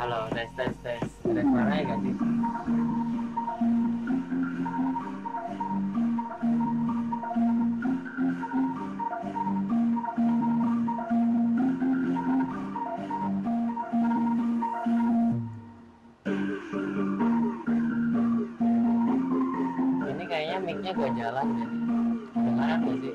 Halo, tes tes tes. Ada suaranya gak sih? Ini kayaknya mic-nya gak jalan deh. Kedengaran gak sih?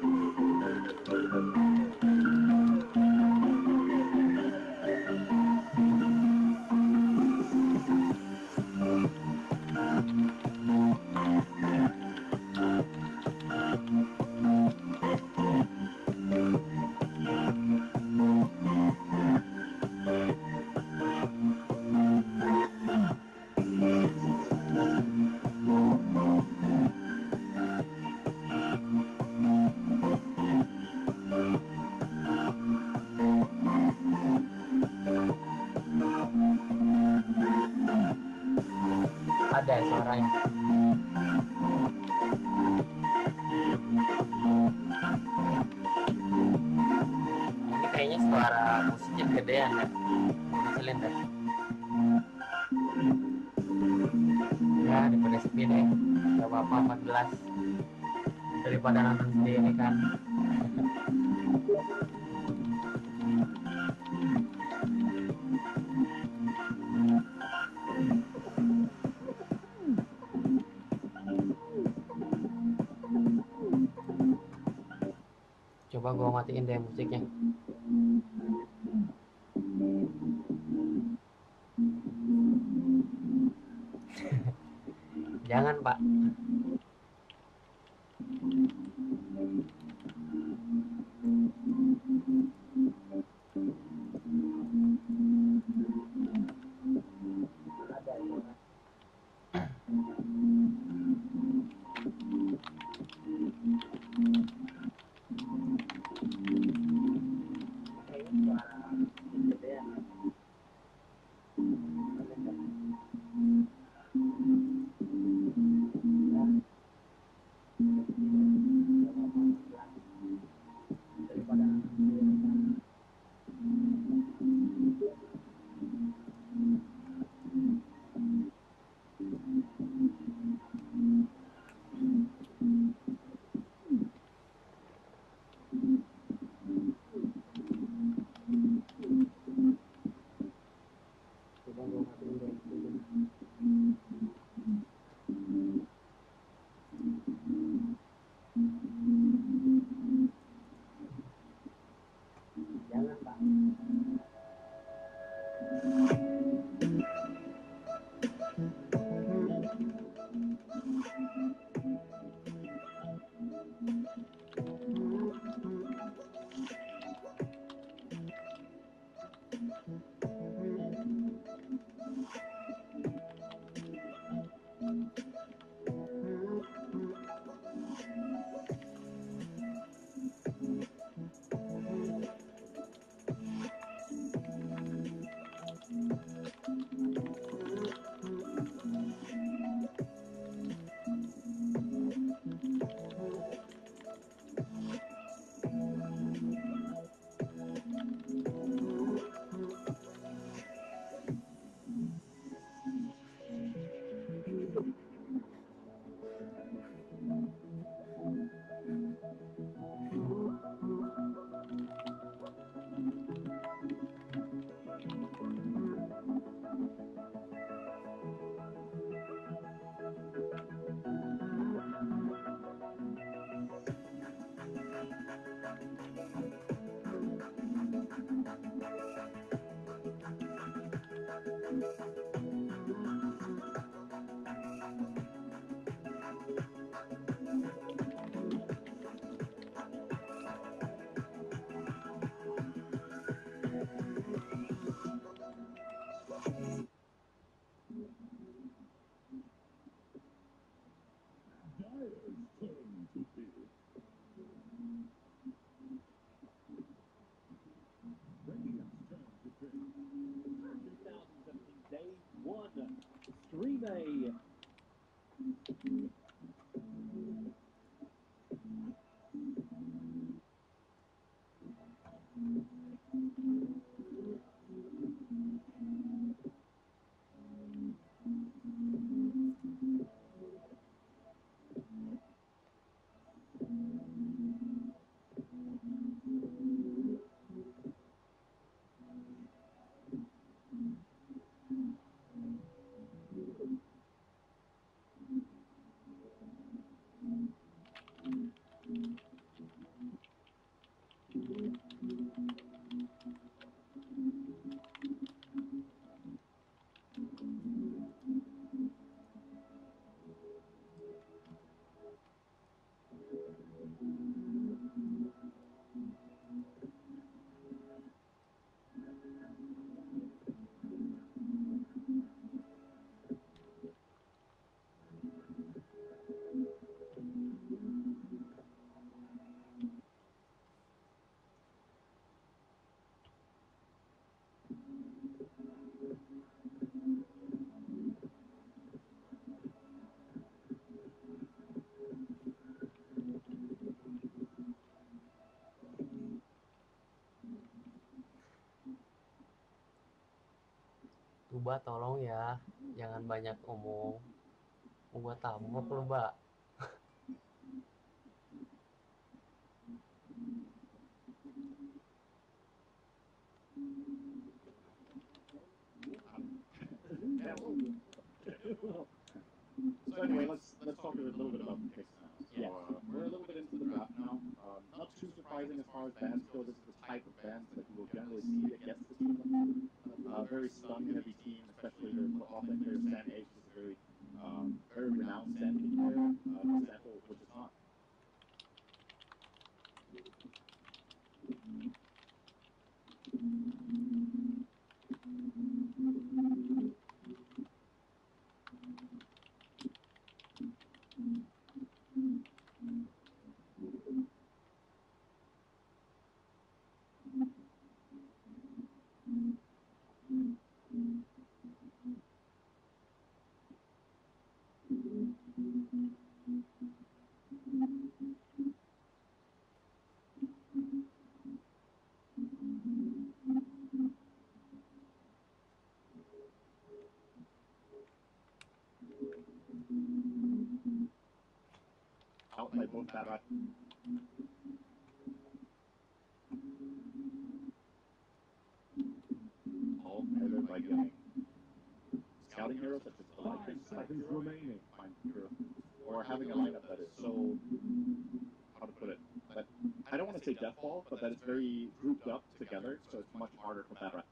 Ada suaranya. Ini kayaknya suara musiknya gedean ya. Kecilin deh. Ya daripada sepi deh. Gak apa-apa 14 daripada nonton sendiri kan. Coba gua matiin deh musiknya. Jangan Pak. Jangan Pak. Mbak tolong ya, jangan banyak omong. Mau gua tabok lu, Mbak. Yeah, so anyway, let's talk a little bit about the picks now. So we're a little bit into the draft now. Not too surprising as far as bands go. This is the type of bands that you will generally see against the team. Very stun heavy team, especially their offense player Stan H is a very renowned Stan player. For example, which is not. Outplay both that right. All measured by getting scouting heroes such as 5 seconds remaining, or having a lineup that is so, how to put it, that I don't want to say death ball, but that it's very grouped up together, so it's much harder for that right.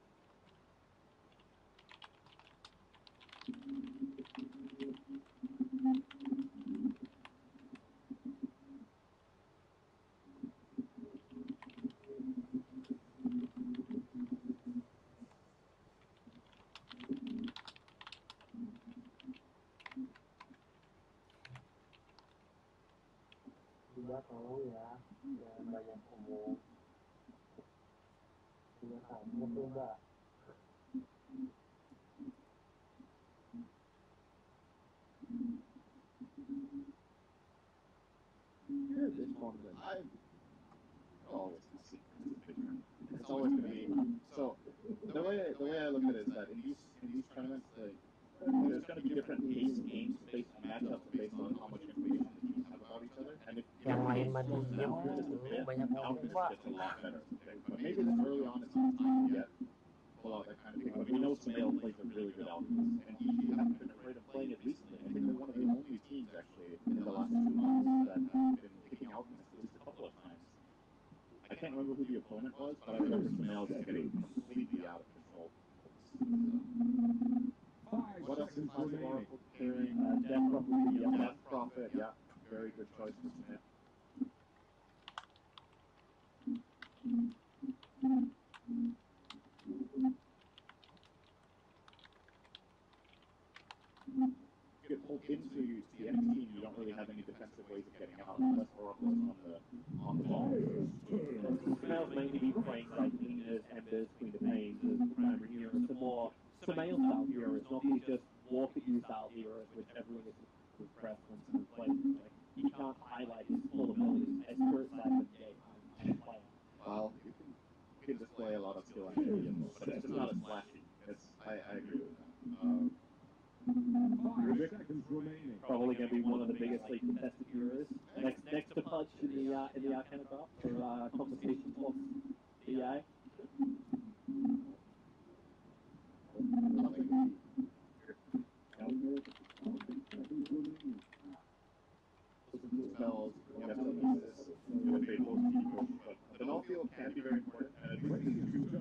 Mbak tolong ya, jangan banyak omong. Gua tabok lu, Mbak. Here's this one that I always see. It's always going to be so. The way I look at it is that in these tournaments, like, there's going to be different pace games based on matchups and based on how much information the teams have about each other. And if Yang lain mah slows diem, down just a lu bit, banyak ngomong, outfits Mbak. gets a lot better. Okay? But maybe this early on it's not time yet. Pull out that kind of thing. But we know Samael plays a really good outfits, and he hasn't been afraid of playing it recently. I think they're one of the only teams actually in the last 2 months that have been picking Alchemist at least a couple of times. I can't remember who the opponent was, but I remember Samael just getting completely out of control. What else is possible? Death Prophet, Death Prophet, yeah, very good choice for Samael. Get pulled into the enemy team, you don't really have any defensive ways of getting out unless Oracle is on the ball. Samael's mainly be playing like Leaders, Embers, Queen of Pains as primary heroes. The more Samael style heroes, not these just walk at you style heroes, which everyone is impressed when someone plays. Like, he can't highlight his full abilities as Spirit side of the game and play. Well, you can display a lot of skill on Indian, but it's just not as flashy. I agree with that. 5 seconds remaining. Probably going to be one of the biggest like contested heroes. Next to Pudge in the Arcana draft for compensation plus EA. Spells, telekinesis, but the null field can be very important, and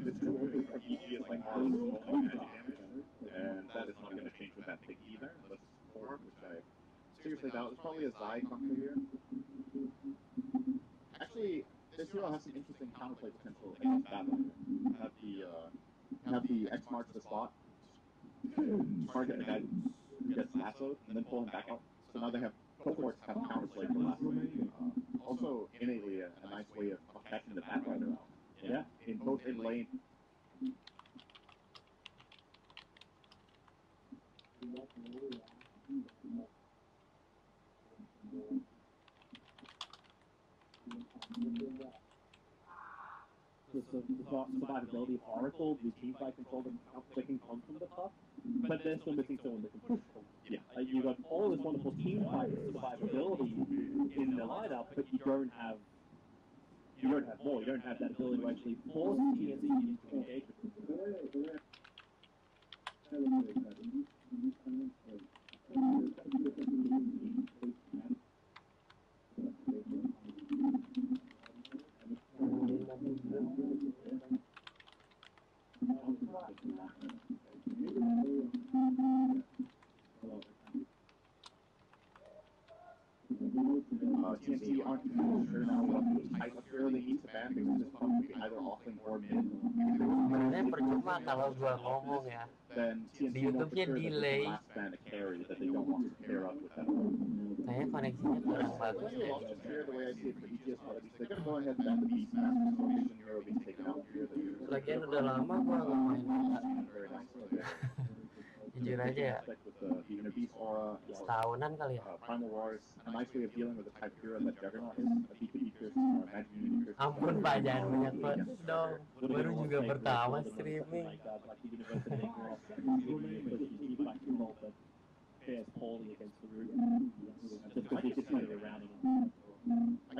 the two only from EG is like Arrow Smoke and magic damage, and that is not going to change with that pick either, unless it's support, which I seriously doubt. There's probably a Zai conquer here. Actually, this hero has some interesting counterplay potential against Batman. Have the X marks the spot, target the guy who gets lassoed, and then pull him back out. So now they have cohorts have counterplay for lasso. Also, innately, a nice way of catching the Batrider out. Yeah, in both in lane. The survivability of Oracle, the team by control, they can come from the top. they're still missing someone that can push them. Yeah, you've got all this wonderful team fight survivability in the lineup, but you don't have more. You don't have that ability to actually force TNC into engagement. TNC aren't sure now what type of hero they need to ban because it's probably either offlane or mid. Sebenarnya percuma kalau gua ngomong ya. Then Di TNC won't YouTube-nya prefer that delay. they last ban a carry that they don't want to pair up with that. Kayaknya koneksinya kurang bagus Plenty of ya. options here, the way I see it for ETS, but at least they're gonna go ahead and ban the beast master, so Vision Hero being taken out here. Lagian udah lama gua nggak main Dota. Very nice. Jujur aja ya. With the Beast Aura, Setahunan kali ya. Primal Wars, a nice way of dealing with the type hero that Juggernaut is. A beat Pierce, Magic Unity Pierce. Ampun Pak, jangan banyak banget dong. Baru juga pertama streaming. I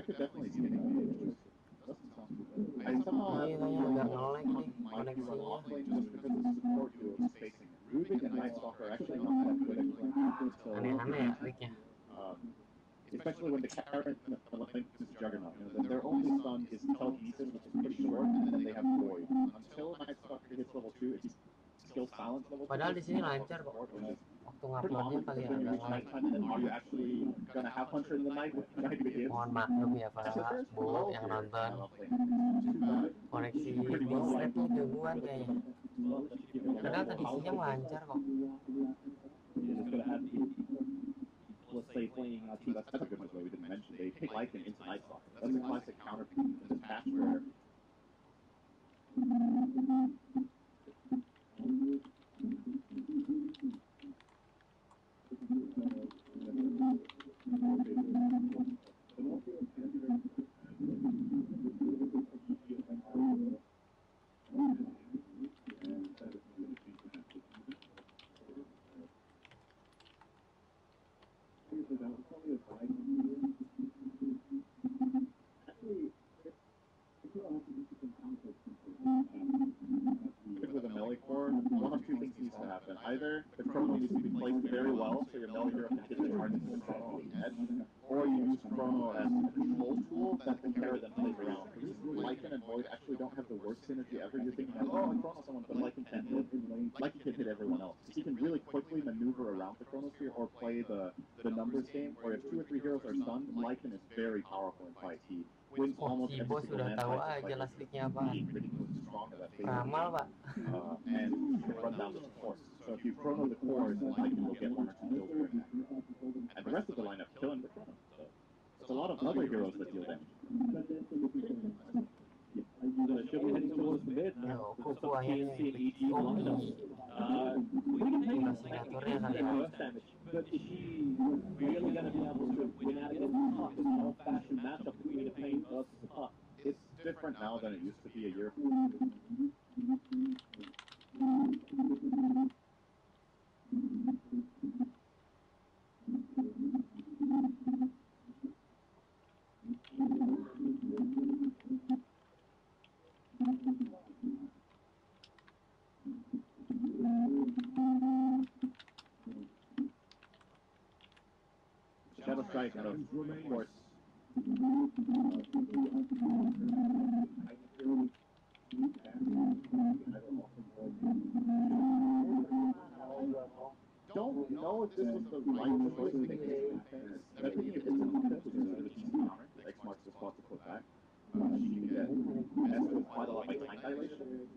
could definitely see it. I somehow Ini kayaknya agak nge-lag nih might be run koneksinya. offlane just because the support duo is facing it. Rubik and Night Stalker are actually not that good at playing. Aneh-aneh ya triknya. Especially when the current link is Juggernaut. You know, their only stun is telekinesis, which is pretty short, and then they have Void. Until Night Stalker hits level 2, if he's skill silence level 2. Padahal di sini lancar kok. Waktu nguploadnya kali ya agak nge-lag. Are you actually gonna have Hunter in the night when the night begins? Mohon maklum ya para bu yang nonton. Koneksi di slide-nya gangguan kayaknya. Padahal tadi siang lancar kok. Let's say playing That's a good one, we didn't mention. They take Lycan into Night Stalker. That's a classic counter in this patch where with a melee core, one of two things needs to happen. Either the chrono needs to be placed very well so your melee hero can hit the target with the chrono on the edge, or you use chrono as a control tool that the carry then plays around. Lycan and Void actually don't have the worst synergy ever. You're thinking like, oh, chrono someone, but Lycan can hit everyone else. He can really quickly maneuver around the chronosphere or play the numbers game, or if 2 or 3 heroes are stunned, Lycan is very powerful in fight. He wins Oh, almost every Kibo single sudah land tahu fight, aja like, last week-nya apaan. being ridiculously strong at that phase. Ramal Pak. And you can run down the support. So if you chrono the cores, then Lycan will get 1 or 2 kills during that. And the rest of the lineup killing the chrono. So it's a lot of other heroes that deal damage. Should be heading towards the mid Yo, now. kuku akhirnya TNC and EG lineup. We can take Signaturnya kali ya. burst damage, but is she really going to be able to win out against the Puck? It's an old-fashioned matchup between the Pain versus the Puck. It's different now than it used to be a year. Shadow Strike, of course. Don't know if this was the right choice to make. I think it's an counter. X marks the spot to put back. She can get messed with quite a lot by time dilation.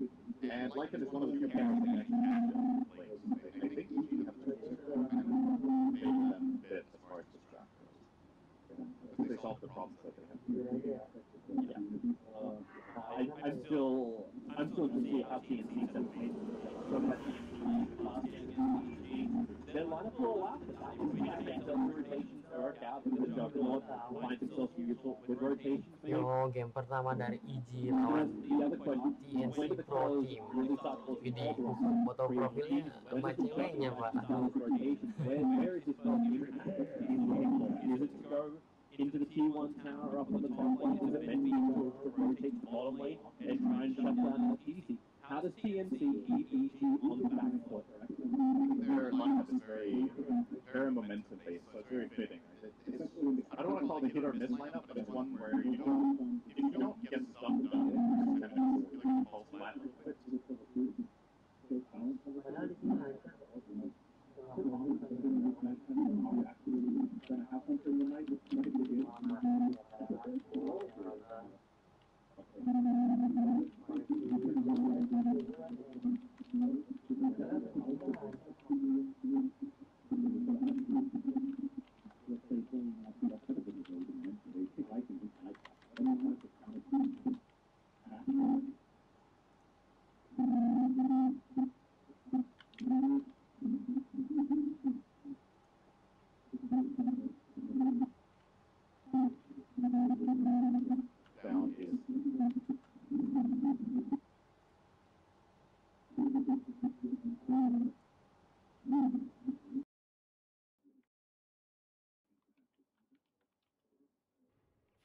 And Lycan is one of the few characters that can actually play. I think you have to make them fit as far as distract goes. I think they solved the problems that they have. I'm still to see how TNC can play from that Pastinya against EG. Their lineup will allow for that. It's like that rotation work out because the Juggernaut finds himself useful with rotation. Yo, game pertama dari EG lawan TNC Pro Team. Widih, foto profilnya sama ceweknya, Pak. Aduh. Where is this dog useful? Is it to go into the T1 tower up on the top lane? Is it meant to rotate the bottom lane and try and shut down easy? How does TNC keep EG on the back foot? Their lineup is very momentum based, so it's very fitting. I don't want to call it a hit or miss lineup, but it's one where if you don't get stuff done, then it's like it falls flat.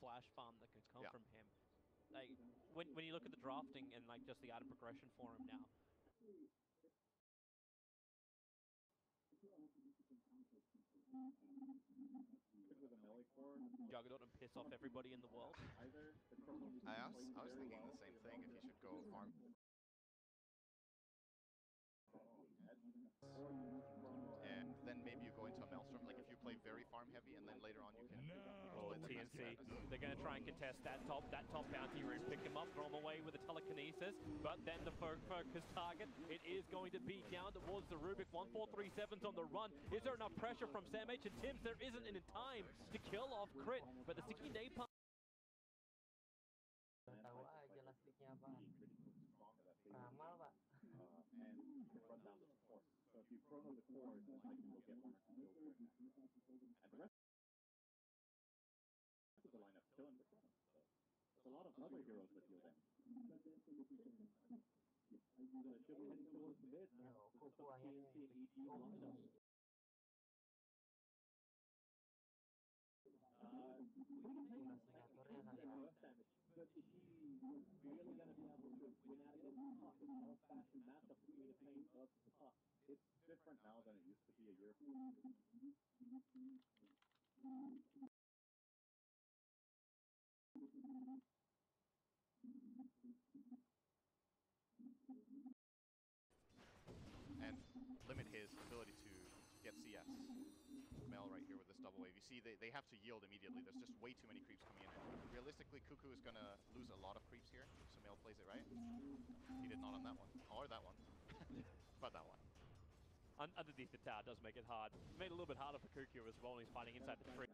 Flash farm that can come from him. Like when you look at the drafting and like just the item progression for him now. Juggernaut and piss off everybody in the world. I was thinking the same thing, if he should go farm. And then maybe you go into a Maelstrom, like if you play very farm heavy and then later on you can... Oh, TNC. They're going to try and contest that top bounty room, pick him up, throw him away with a telekinesis, but then the focus target, it is going to be down towards the Rubik. 1437's on the run. Is there enough pressure from Sam H and Tims? There isn't in time to kill off Crit, but the sticky napalm... Tahu aja lah triknya apa. Ramal, Pak. And run down the support. So if you chrono the core, then I can go get one or two kills right now. And the rest of the lineup killing the chrono. So there's a lot of other heroes that heal them. Yo, kuku akhirnya. Simulatornya kali ya. But is she really going to be able to win out of this? It's an old-fashioned matchup between the pain versus the puck. It's different now than it used to be a year ago. And limit his ability to get CS. Mel right here with this double wave. You see, they have to yield immediately. There's just way too many creeps coming in. Realistically, Cuckoo is going to lose a lot of creeps here, so Mel plays it right. He did not on that one. Or that one. But that one. Underneath the tower does make it hard. Made it a little bit harder for Cuckoo as well when he's fighting inside the tree.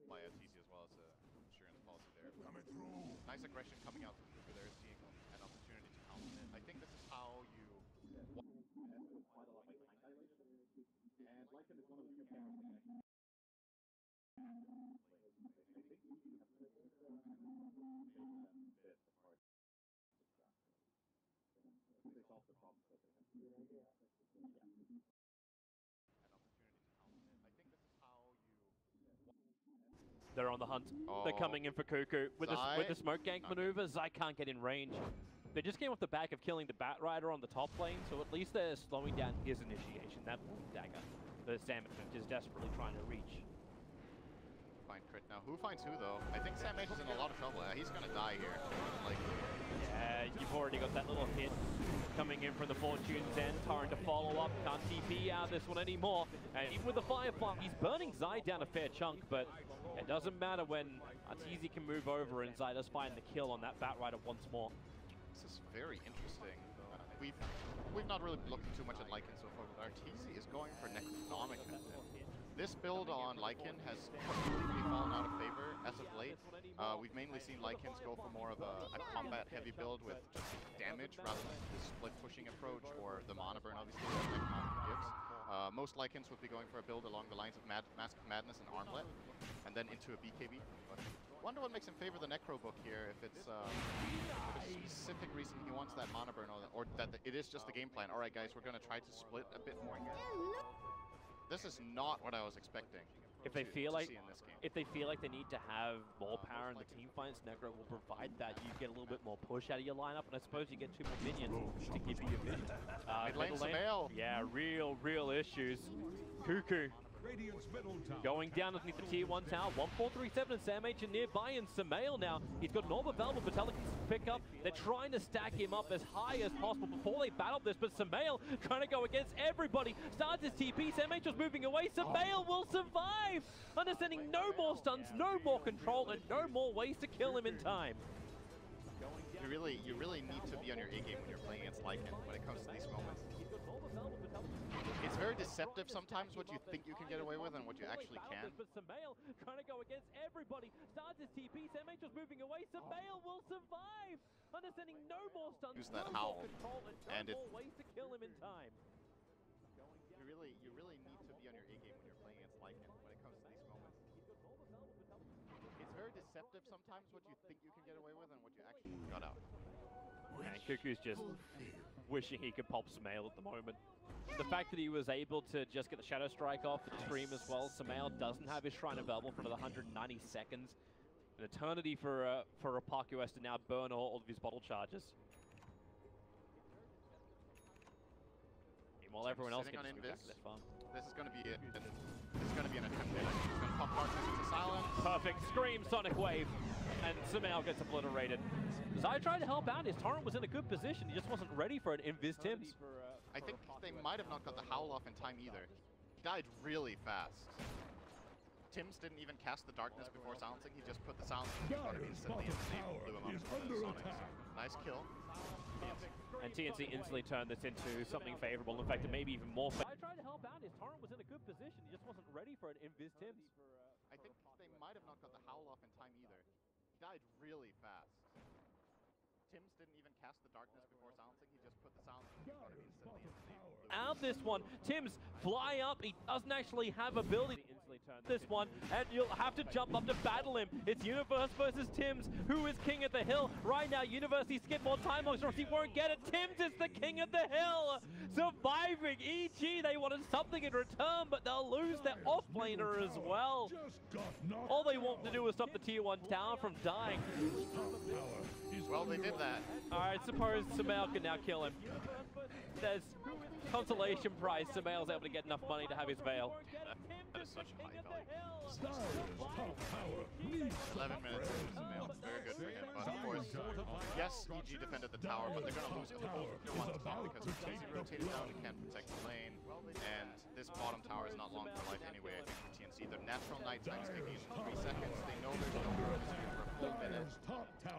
By TC as well as an insurance policy there. Nice aggression coming out from Cuckoo there, seeing an opportunity to counter it. I think this is how you... And like it is one of the few cameras that they solved the problem. An opportunity to counter it. I think this is how you... They're on the hunt. Oh. They're coming in for Cuckoo. With the smoke gank maneuver, Zai can't get in range. They just came off the back of killing the Bat Rider on the top lane, so at least they're slowing down his initiation. That dagger that Sam is desperately trying to reach. Find Crit now. Who finds who, though? I think Sam H is in a lot of trouble. He's going to die here. Like, yeah, you've already got that little hit coming in from the Fortune's end. Trying to follow up. Can't TP out this one anymore. And even with the Firefly, he's burning Zai down a fair chunk, but it doesn't matter when Arteezy can move over and Zai does find the kill on that Bat Rider once more. This is very interesting. We've not really looked too much at Lycan so far, but Arteezy is going for Necronomicon. This build on Lycan has completely fallen out of favor as of late. We've mainly seen Lycans go for more of a combat-heavy build with just damage rather than the split-pushing approach or the mana burn, obviously, that Necron gives. Most Lycans would be going for a build along the lines of Mask of Madness and Armlet, and then into a BKB. But I wonder what makes him favor the Necro book here, if it's a specific reason he wants that mana burn, or that it is just the game plan. Alright guys, we're going to try to split a bit more here. This is not what I was expecting. If they feel like see in this game. if they feel like they need to have more power in the team fights, Necro will provide that. You get a little bit more push out of your lineup, and I suppose you get 2 more minions to give you your vision. Mid lane, Samael. Yeah, real issues. Cuckoo going down underneath the tier 1 tower. 1437 and Sam H are nearby, and Samael now, he's got an orb available for Telekinesis to pick up. They're trying to stack him up as high as possible before they battle this, but Samael trying to go against everybody. Starts his TP, Sam H was moving away. Samael will survive! Understanding no more stuns, no more control, and no more ways to kill him in time. You really need to be on your A game when you're playing against Lycan when it comes to these moments. It's very deceptive sometimes what you think you can get away with and what you actually can. But Samael trying to go against everybody. Starts his TP, Sam H was moving away. Samael will survive! Understanding no more stuns, Use that no howl, more control, and no more ways to kill him in time. You really need to be on your A game when you're playing against Lycan when it comes to these moments. It's very deceptive sometimes what you think you can get away with and what you actually got out. And Cuckoo's just wishing he could pop Samael at the moment. The fact that he was able to just get the Shadow Strike off the stream as well. Samael doesn't have his Shrine available for another 190 seconds. An eternity for Rapak, who has to now burn all of his bottle charges. Meanwhile, everyone else gets back to their farm. This is going to be it. This is going to be an attempt. He's going to pop darkness into silence. Perfect scream, Sonic Wave, and Samael gets obliterated. Zai tried to help out. His torrent was in a good position. He just wasn't ready for an Invis Tims. I think they might have not got the howl off in time either. He died really fast. Tims didn't even cast the darkness before silencing. He just put the silence on him instantly and blew him up with the Sonic. Nice kill. And TNC instantly turned this into something favorable. In fact, it may be even more favorable. I tried to help out. His torrent was in a good position. He just wasn't ready for an Invis Tims. I think they might have not got the howl off in time either. He died really fast. Tims didn't even cast the darkness before silencing. He just put the silence on him instantly and blew him up. Out this one, Tims fly up. He doesn't actually have ability. This one, and you'll have to jump up to battle him. It's Universe versus Tims, who is king of the hill. Right now, Universe, he skipped more time logs, or he won't get it. Tims is the king of the hill, surviving. EG, they wanted something in return, but they'll lose their offlaner as well. All they want to do is stop the tier 1 tower from dying. Well, they did that. Alright, suppose Samael can now kill him. There's consolation prize. Samael's able to get enough money to have his veil. That is such high value. 11 minutes for Samael. Very good for him. But of course, yes, EG defended the tower, but they're going to lose it both one top because TNC rotated down and can't protect the lane. And this bottom tower is not long for life anyway, I think, for TNC. Their natural night time is kicking in 3 seconds. They know there's no room for a full minute.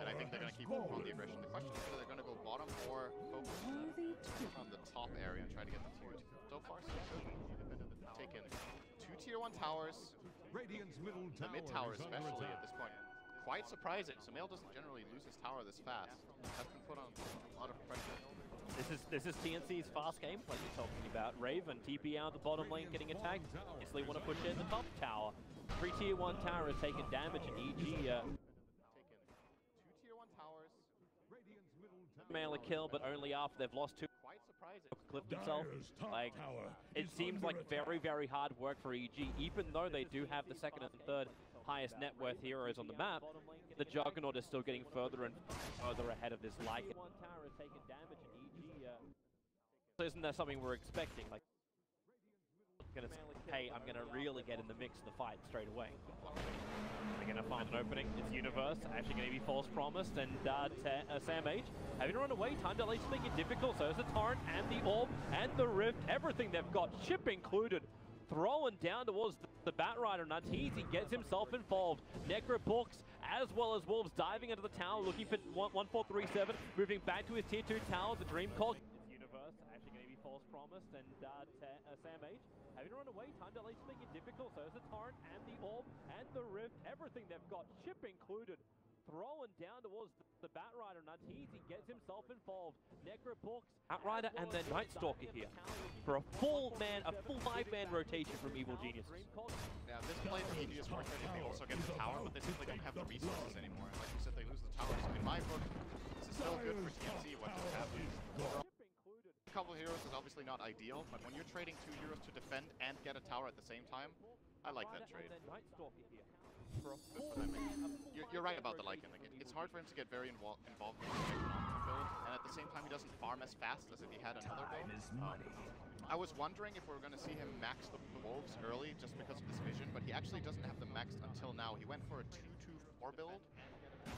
And I think they're going to keep on the aggression. The question is whether they're going to go bottom or focus on the top area and try to get the tier 2. So far, so good. Taken 2 tier 1 towers. The mid tower especially at this point. Quite surprising. Samael doesn't generally lose his tower this fast. Has been put on a lot of pressure. This is TNC's fast gameplay you're talking about. Raven, TP out the bottom lane getting attacked. Instantly want to push in the top tower. 3 tier 1 tower has taken damage, and EG Taken 2 tier 1 towers. Mail a kill, but only after they've lost 2. Quite surprising. Clipped himself. Like, it seems like very hard work for EG, even though they do have the second and third highest net worth heroes on the map. The Juggernaut is still getting further and further ahead of this Lycan. One tower has taken damage, and EG. So isn't that something we're expecting? Like, hey, I'm gonna really get in the mix of the fight straight away. They're gonna find an opening. It's Universe actually gonna be false promised, and Sam H having to run away. Time delays make it difficult. So is the torrent and the orb and the rift. Everything they've got, ship included, throwing down towards the Batrider. Natiz, he gets himself involved. Necro books as well as Wolves diving into the tower, looking for 1437, moving back to his tier 2 tower. The Dream Call. It's Universe actually gonna be false promised. Honest and Sam H having to run away. Time delays making it difficult. So is the Torrent and the Orb and the Rift. Everything they've got, chip included. Throwing down towards the Batrider. Natizi gets himself involved. Necro books. Batrider and then Night Stalker here for a full 5-man rotation from Evil Geniuses. Yeah, this play for EG is worth it if they also get the tower, but they simply don't have the resources anymore. Like you said, they lose the tower. So in my book, this is still good for TNC. What just happened? A couple of heroes is obviously not ideal, but when you're trading 2 heroes to defend and get a tower at the same time, I like that trade. Good for them. You're right about the Lycan. Like, it's hard for him to get very involved in the build, and at the same time he doesn't farm as fast as if he had another build. I was wondering if we were going to see him max the wolves early just because of this vision, but he actually doesn't have them maxed until now. He went for a 2-2-4 build,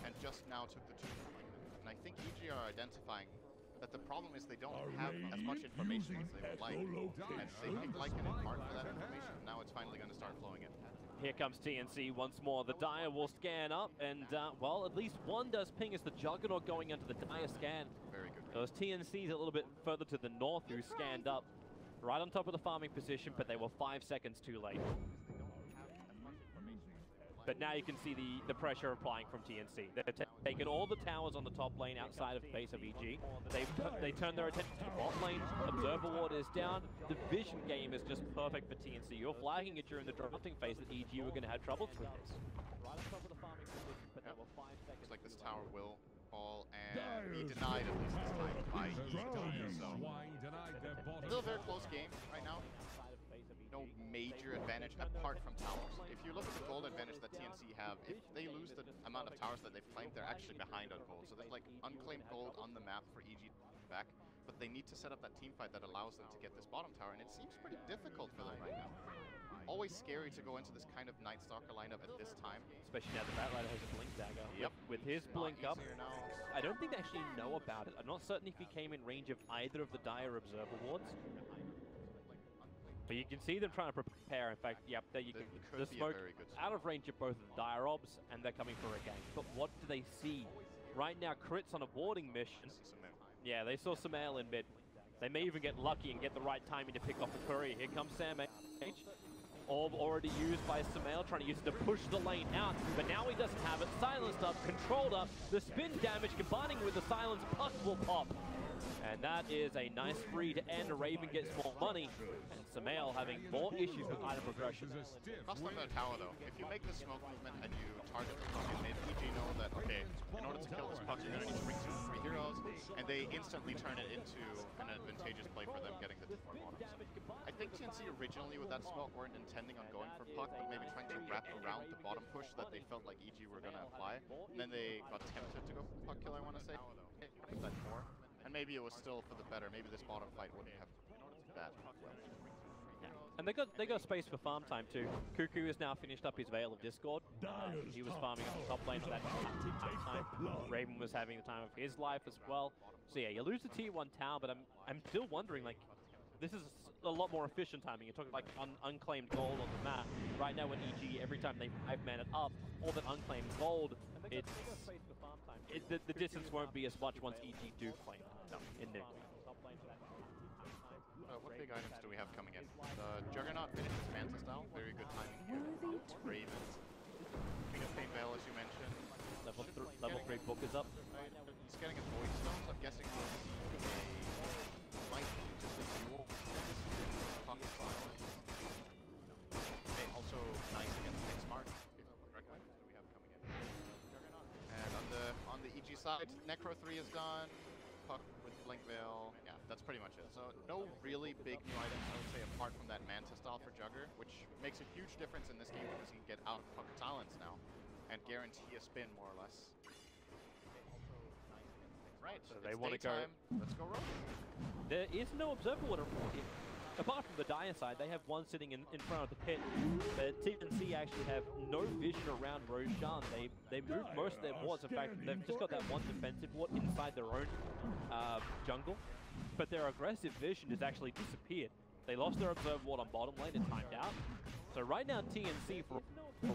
and just now took the 2. And I think EG are identifying that the problem is they don't have as much information as they would like. And they picked Lycan in part for that information. Now it's finally going to start flowing in. Here comes TNC once more. The Dire will scan up, and well, at least one does ping as the Juggernaut going into the Dire scan. Very good. Those TNCs a little bit further to the north who scanned up right on top of the farming position, but they were 5 seconds too late. But now you can see the pressure applying from TNC. They've taken all the towers on the top lane outside of the base of EG. They turned their attention to the bot lane. Observer Ward is down. The vision game is just perfect for TNC. You're flagging it during the drafting phase that EG were going to have troubles with this. Looks like this tower will fall, and he denied at least this time by EG. So still a very close game right now. No major advantage apart from towers. If you look at the gold advantage that TNC have, if they lose the amount of towers that they've claimed, they're actually behind on gold. So there's like unclaimed gold on the map for EG back, but they need to set up that team fight that allows them to get this bottom tower, and it seems pretty difficult for them right now. Always scary to go into this kind of Night Stalker lineup at this time. Especially now the Batrider has a blink dagger. Yep. With his blink up, Now. I don't think they actually know about it. I'm not certain if he came in range of either of the Dire Observer Wards. But you can see them trying to prepare. In fact, yep, there you can. The smoke out of range of both of the Dire Obs, and they're coming for a gank. But what do they see? Right now, crits on a warding mission. Yeah, they saw Samael in mid. They may even get lucky and get the right timing to pick off the courier. Here comes Sam H. Orb already used by Samael, trying to use it to push the lane out, but now he doesn't have it. Silenced up, controlled up, the spin damage combining with the silence, puck will pop. And that is a nice free to end. Raven gets more money, and Samael having more issues with item progression. Cost on the tower though. If you make the smoke movement and you target the puck in mid, EG know that, okay, in order to kill this puck, you're going to need to bring 2 or 3 heroes, and they instantly turn it into an advantageous play for them getting the 2 bottom. So I think TNC originally with that smoke weren't intending on going for puck, but maybe trying to wrap around the bottom push that they felt like EG were going to apply. And then they got tempted to go for puck kill, I want to say. That more. And maybe it was still for the better. Maybe this bottom fight wouldn't have that well. And they got space for farm time too. Cuckoo has now finished up his Veil of Discord. He was farming up the top lane for that time. Raven was having the time of his life as well. So yeah, you lose the tier 1 tower, but I'm still wondering, like, this is a lot more efficient timing. You're talking like unclaimed gold on the map. Right now when EG, every time they 5-man it up, all that unclaimed gold, the distance won't be as much once EG do claim it in there. What big items do we have coming in? The Juggernaut finishes Manta style, very good timing here. Ravens. King of Pain Veil, as you mentioned. Level 3 book is up. He's getting a Void Stone, so I'm guessing we'll see might be just a dual pocket file. Okay, also nice against Nick Smart. Recommend that we have coming in. And on the EG side, Necro 3 is gone. Puck with Blink Veil. Yeah, that's pretty much it. So no really big new items, I would say, apart from that Manta style for Jugger, which makes a huge difference in this game because he can get out of Puck Talents now and guarantee a spin more or less. Right, so they want to go. Let's go rogue. There is no Observer Water here. Apart from the Dire side, they have one sitting in front of the pit. But TNC actually have no vision around Roshan. They moved most of their wards. In fact, they've just got that one defensive ward inside their own jungle. But their aggressive vision has actually disappeared. They lost their Observer Ward on bottom lane and timed out. So right now TNC, for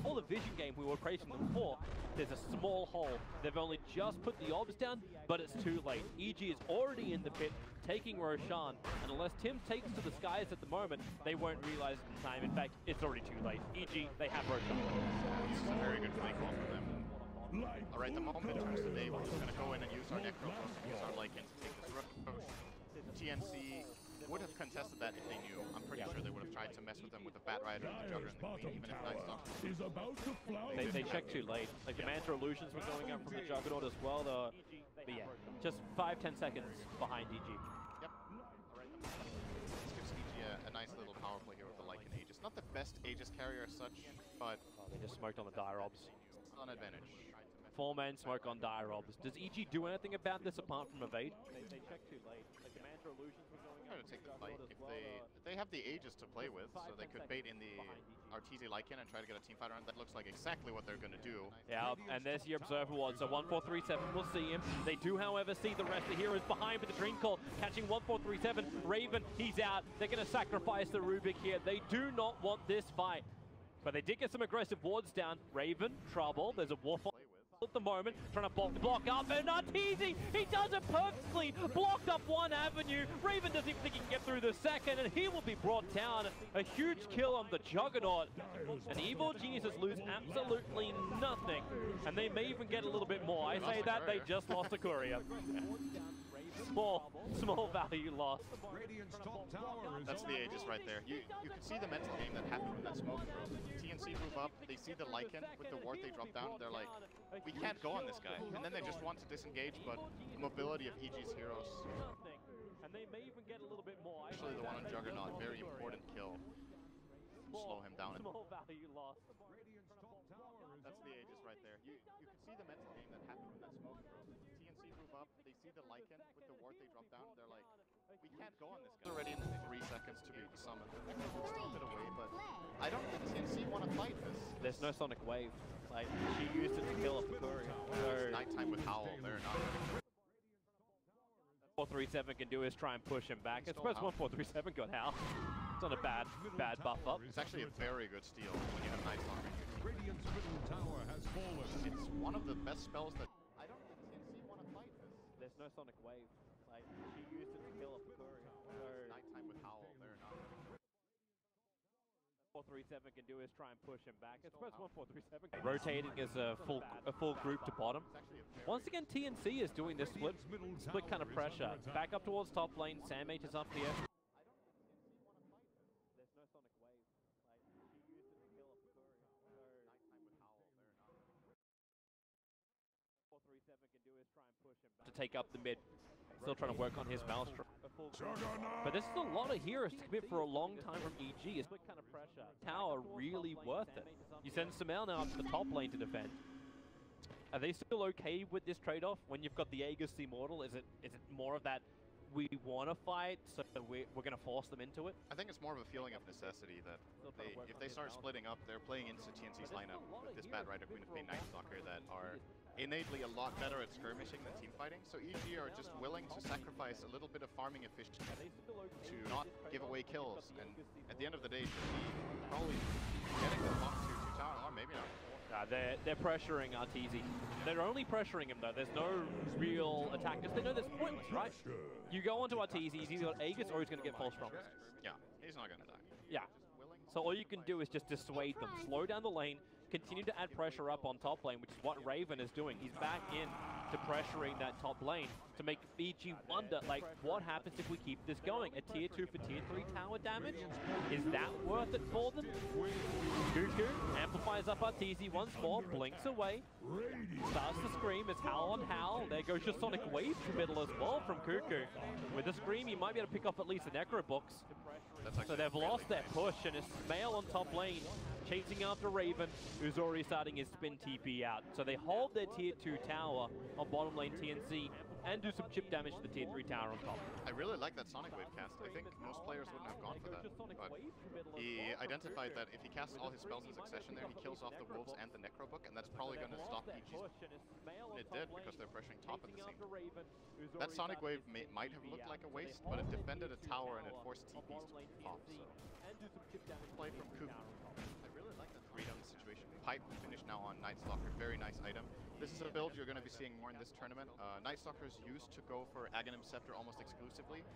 all the vision game we were praising them for, there's a small hole. They've only just put the obs down, but it's too late. EG is already in the pit, taking Roshan, and unless Tim takes to the skies at the moment, they won't realize it in time. In fact, it's already too late. EG, they have Roshan. This is a very good play call for them. Alright, the moment it turns to day, we're just going to go in and use our Necro, use our Lycan to take this Rosh. TNC would have contested that if they knew. I'm pretty sure they would have tried to mess with them with the Bat Rider and the Jugger and the Queen, even if Knight's not. They checked too late. Like, the Manta Illusions were going up from the Juggernaut as well. But yeah, just 5-10 seconds behind EG. Yep. Alright, this gives EG a nice little power play here with the Lycan Aegis. Not the best Aegis carrier as such, but They just smoked on the Dire Obs. an advantage. 4-man smoke on Dire Obs. Does EG do anything about this apart from evade? They checked too late. Like, the Manta Illusions were going I'm going to take the fight. If they have the Aegis to play with, so they could bait in the Arteezy Lycan and try to get a teamfight around. That looks like exactly what they're going to do. Yeah, and there's your Observer Ward. So 1437 will see him. They do, however, see the rest of the heroes behind with the Dream Call, catching 1437. Raven, he's out. They're going to sacrifice the Rubik here. They do not want this fight. But they did get some aggressive wards down. Raven, trouble. There's a Wolf at the moment, trying to block up, and Arteezy, he does it perfectly, blocked up one avenue. Raven doesn't even think he can get through the second, and he will be brought down. A huge kill on the Juggernaut, and Evil Geniuses lose absolutely nothing, and they may even get a little bit more. I say that, they just lost a courier. Small value loss. That's the Aegis right there. You can see the mental game that happened from that smoke throw. TNC move up, they see the Lycan with the ward they drop down, they're like, we can't go on this guy. And then they just want to disengage, but the mobility of EG's heroes. And they may even get a little bit more. Especially the one on Juggernaut, very important kill. Slow him down. Small value loss. That's the Aegis right there. You can see the mental game that happened from that smoke throw. TNC move up, they see the Lycan with the ward they drop down, they're like, we can't go on this guy. Already in 3 seconds to be summoned. Still a bit away, but I don't think TNC want to fight this. There's no Sonic Wave. Like, she used it to kill off the courier. So Nighttime with Howl, they're not. 437 can do is try and push him back. I suppose 1437 got Howl. It's not a bad buff up. It's actually a very good steal when you have Night Stalker. It's one of the best spells that I don't think TNC want to fight this. There's no Sonic Wave. Like, she used it to kill off the courier. So Nighttime with Howl, they're not. 437 can do is try and push him back. I suppose 1437 rotating as a full group to bottom. Once again, TNC is doing this split kind of pressure. Back up towards top lane. Sam H is up here. There's no Sonic Wave. Like, she used it to kill off the courier. So 437 can do is try and push him back to take up the mid. Still trying to work on his Maelstrom. But this is a lot of heroes to commit for a long time from EG. It's kind of pressure. Tower really worth it. You send Sumail now up to the top lane to defend. Are they still okay with this trade-off when you've got the Aegis Immortal? Is it more of that we want to fight, so we're going to force them into it? I think it's more of a feeling of necessity that if they start splitting up, they're playing into TNC's lineup with this Bat Rider, Queen of Pain, Night Stalker that are innately a lot better at skirmishing than team fighting. So EG are just willing to sacrifice a little bit of farming efficiency to not give away kills. And at the end of the day, should be probably getting them up to 2 tower, or maybe not. They're pressuring Arteezy. They're only pressuring him though. There's no real attack because they know that's pointless, right? You go onto Arteezy, he's either got Aegis or he's going to get false promise. Yeah, he's not going to die. Yeah. So all you can do is just dissuade them, slow down the lane, continue to add pressure up on top lane, which is what Raven is doing. He's back in to pressuring that top lane to make EG wonder, like, what happens if we keep this going? A tier 2 for tier 3 tower damage? Is that worth it for them? Cuckoo amplifies up Arteezy once more, blinks away, starts to scream. It's Howl on Howl. There goes your Sonic Wave middle as well from Cuckoo. With a scream, he might be able to pick off at least an Necro box. So they've lost their push, and it's Mail on top lane, chasing after Raven, who's already starting his spin TP out. So they hold their tier 2 tower on bottom lane TNC. and do some chip damage to the tier 3 tower on top. I really like that Sonic Wave cast. I think most players wouldn't have gone for that, but he identified that if he casts all his spells in succession there, he kills off the Wolves and the Necrobook, and that's probably going to stop EG's... And it did, because they're pressuring top at the same time. That Sonic Wave might have looked like a waste, but it defended a tower and it forced TPs to pop, so... Play from Kuku. I really like that freedom situation. Pipe finished now on Night Stalker, very nice item. This is a build you're going to be seeing more in this tournament. Night Stalkers used to go for Aghanim Scepter almost exclusively,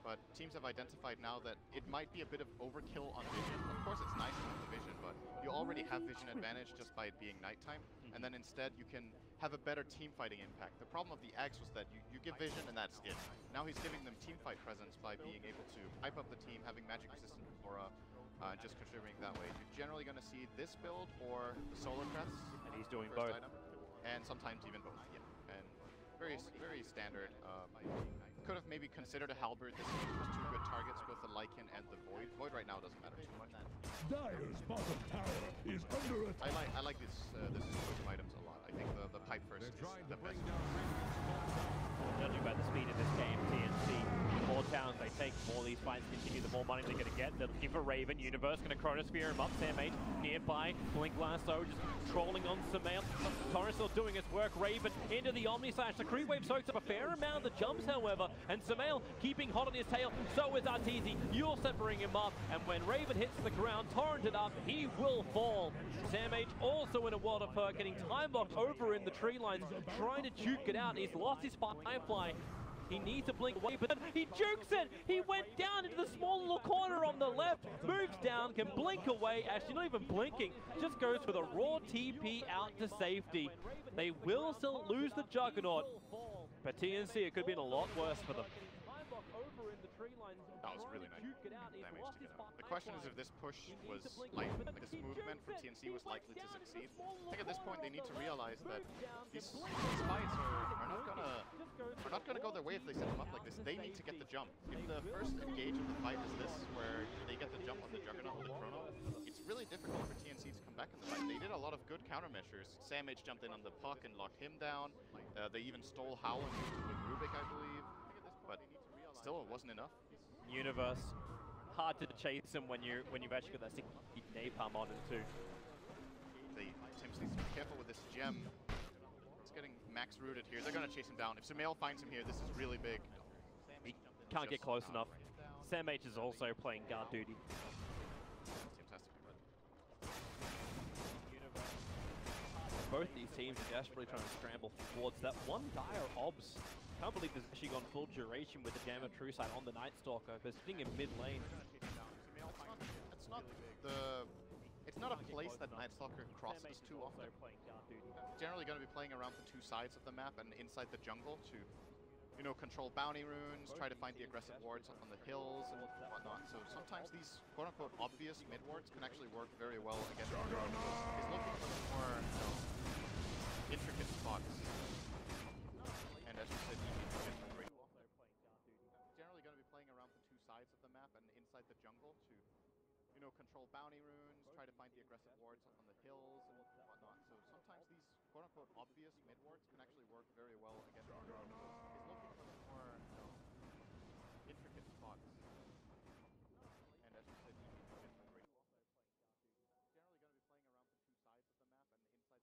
but teams have identified now that it might be a bit of overkill on vision. Of course it's nice to have the vision, but you already have vision advantage just by it being nighttime, and then instead you can have a better team fighting impact. The problem of the Ags was that you give vision and that's it. Now he's giving them team fight presence by being able to pipe up the team, having magic resistant aura, and just contributing that way. You're generally going to see this build or the Solar Crest. And he's doing both. Item, and sometimes even both, yeah. And very standard. Could have maybe considered a Halberd. This game was two good targets, both the Lycan and the Void. Void right now doesn't matter too much. Dire's bottom tower is under attack. I like this group of items a lot. I think the pipe first is the best. Judging by the speed of this game, TNC, the more towns they take, the more these fights continue, the more money they're going to get. They're looking for Raven. Universe going to Chronosphere him up. SamH nearby. Blink Lasso just trolling on Samael. Torrent still doing his work. Raven into the Omni Slash. The creep wave soaks up a fair amount of the jumps, however, and Samael keeping hot on his tail. So is Arteezy. You'll separating him up, and when Raven hits the ground, torrented up, he will fall. SamH also in a world of hurt, getting time locked over in the tree lines, trying to juke it out. He's lost his Firefly. He needs to blink away, but then he jukes it! He went down into the small little corner on the left, moves down, can blink away, actually not even blinking, just goes for the raw TP out to safety. They will still lose the Juggernaut, but TNC, it could have been a lot worse for them. That was really nice. Damage to get out. The question is if this push was like this movement for TNC was likely to succeed. I think at this point they need to realize that these fights are not gonna go their way if they set them up like this. They need to get the jump. If the first engage of the fight is this, where they get the jump on the Juggernaut with the Chrono, it's really difficult for TNC to come back in the fight. They did a lot of good countermeasures. SamH jumped in on the puck and locked him down. They even stole Howl and used it with Rubik, I believe. But still, it wasn't enough. Universe, hard to chase him when you've actually got that sticky napalm on it too. Tim's needs to be careful with this gem. It's getting max rooted here. They're gonna chase him down. If Samael finds him here, this is really big. He can't get close enough. SamH is also playing guard duty. Both these teams are desperately trying to scramble towards that one dire obs. Can't believe there's actually gone full duration with the Jam of True Sight on the Night Stalker, but sitting in mid lane. It's not a place that Night Stalker crosses too often. Generally going to be playing around the two sides of the map and inside the jungle to, you know, control bounty runes, try to find the aggressive wards on the hills and whatnot. So sometimes these quote-unquote obvious mid wards can actually work very well against he's looking for the more, you know, intricate spots. And as you said, generally going to be playing around the two sides of the map and inside the jungle to, you know, control bounty runes, try to find the aggressive wards on the hills and whatnot. So sometimes these quote-unquote obvious mid wards can actually work very well against he's looking for the more, you know, intricate spots. And as you said, generally going to be playing around the two sides of the map and inside the jungle to,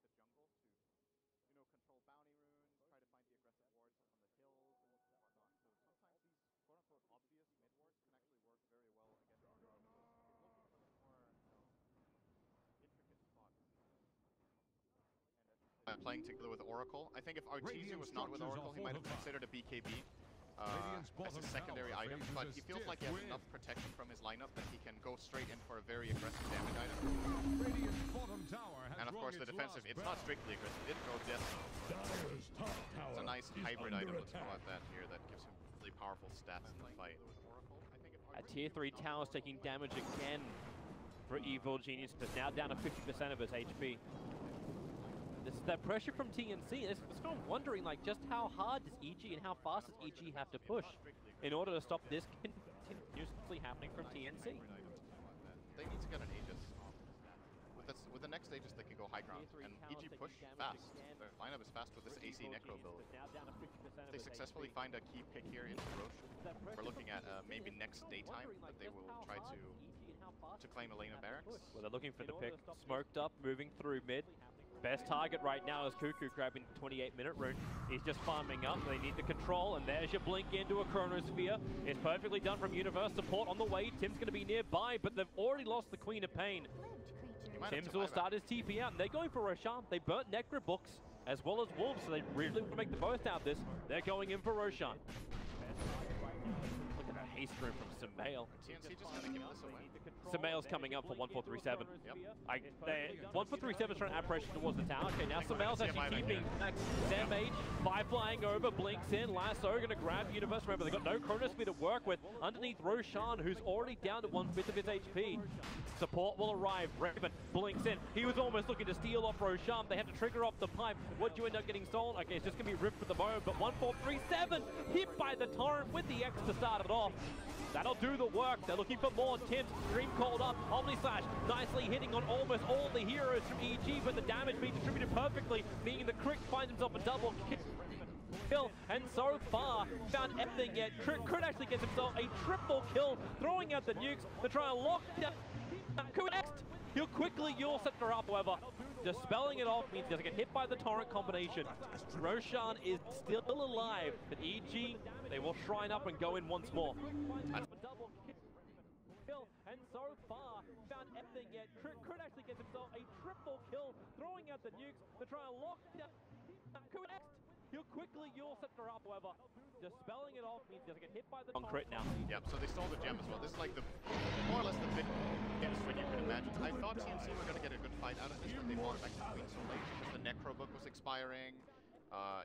you know, control bounty runes, try to find the aggressive wards on the hills and whatnot. So sometimes these quote-unquote obvious mid wards can actually work very well against he's looking for the more, you know, intricate spots. Playing together with Oracle. I think if Arteezy was not with Oracle, he might have considered a BKB as a secondary item, but he feels like he has enough protection from his lineup that he can go straight in for a very aggressive damage item. And of course the defensive, it's not strictly aggressive, it throws death. It's a nice hybrid item, let's call it that here, that gives him really powerful stats in the fight. A tier 3 tower's taking damage again for Evil Genius, but now down to 50% of his HP. This is that pressure from TNC. It's kind of wondering, like, just how hard does EG and how fast does EG have to push in order to stop this continuously happening from TNC? They need to get an Aegis. With the next stages they can go high ground, and EG push fast. Their lineup is fast with this AC Necro build. If they successfully find a key pick here into Roche, we're looking at maybe next daytime that they will try to claim a lane of barracks. Well, they're looking for the pick. Smoked up, moving through mid. Best target right now is Cuckoo grabbing the 28-minute rune. He's just farming up. They need the control, and there's your blink into a Chronosphere. It's perfectly done from Universe support on the way. Tim's going to be nearby, but they've already lost the Queen of Pain. Tim's will start his TP out, and they're going for Roshan. They burnt Necro books as well as Wolves, so they really want to make the most out of this. They're going in for Roshan. Look at that haste room from Sumail. TNC just going to give this away. Sumail's coming up for 1437. Yep. 1437 is trying to add pressure towards the tower. Okay, now Sumail's actually keeping back. Sam H, 5 flying over, blinks in. Lasso going to grab Universe. Remember, they've got no Chronosphere to work with. Underneath Roshan, who's already down to 1/5 of his HP. Support will arrive. Raven blinks in. He was almost looking to steal off Roshan. They had to trigger off the pipe. What'd you end up getting stolen? Okay, it's just going to be ripped for the moment, but 1437 hit by the torrent with the X to start it off. That'll do the work. They're looking for more. Tim's Dream called up. Omni Slash nicely hitting on almost all the heroes from EG, but the damage being distributed perfectly, meaning the Crit finds himself a double kill. And so far, found everything yet. Crit actually gets himself a triple kill, throwing out the nukes to try and lock down. Next, he'll quickly Yule Scepter up, however. Dispelling it off means he doesn't get hit by the torrent combination. Roshan is still alive, but EG, they will shrine up and go in once more. And so far, found everything yet. Crit actually gets himself a triple kill, throwing out the nukes to try and lock down. Next, he'll quickly Yule Scepter up, however. Dispelling it off means he doesn't get hit by the on crit now. Yep, so they stole the gem as well. This is like the more or less the bit when you can imagine. I thought TNC were going to get a good fight out of this, but they bought back to Queen so late because the Necro book was expiring.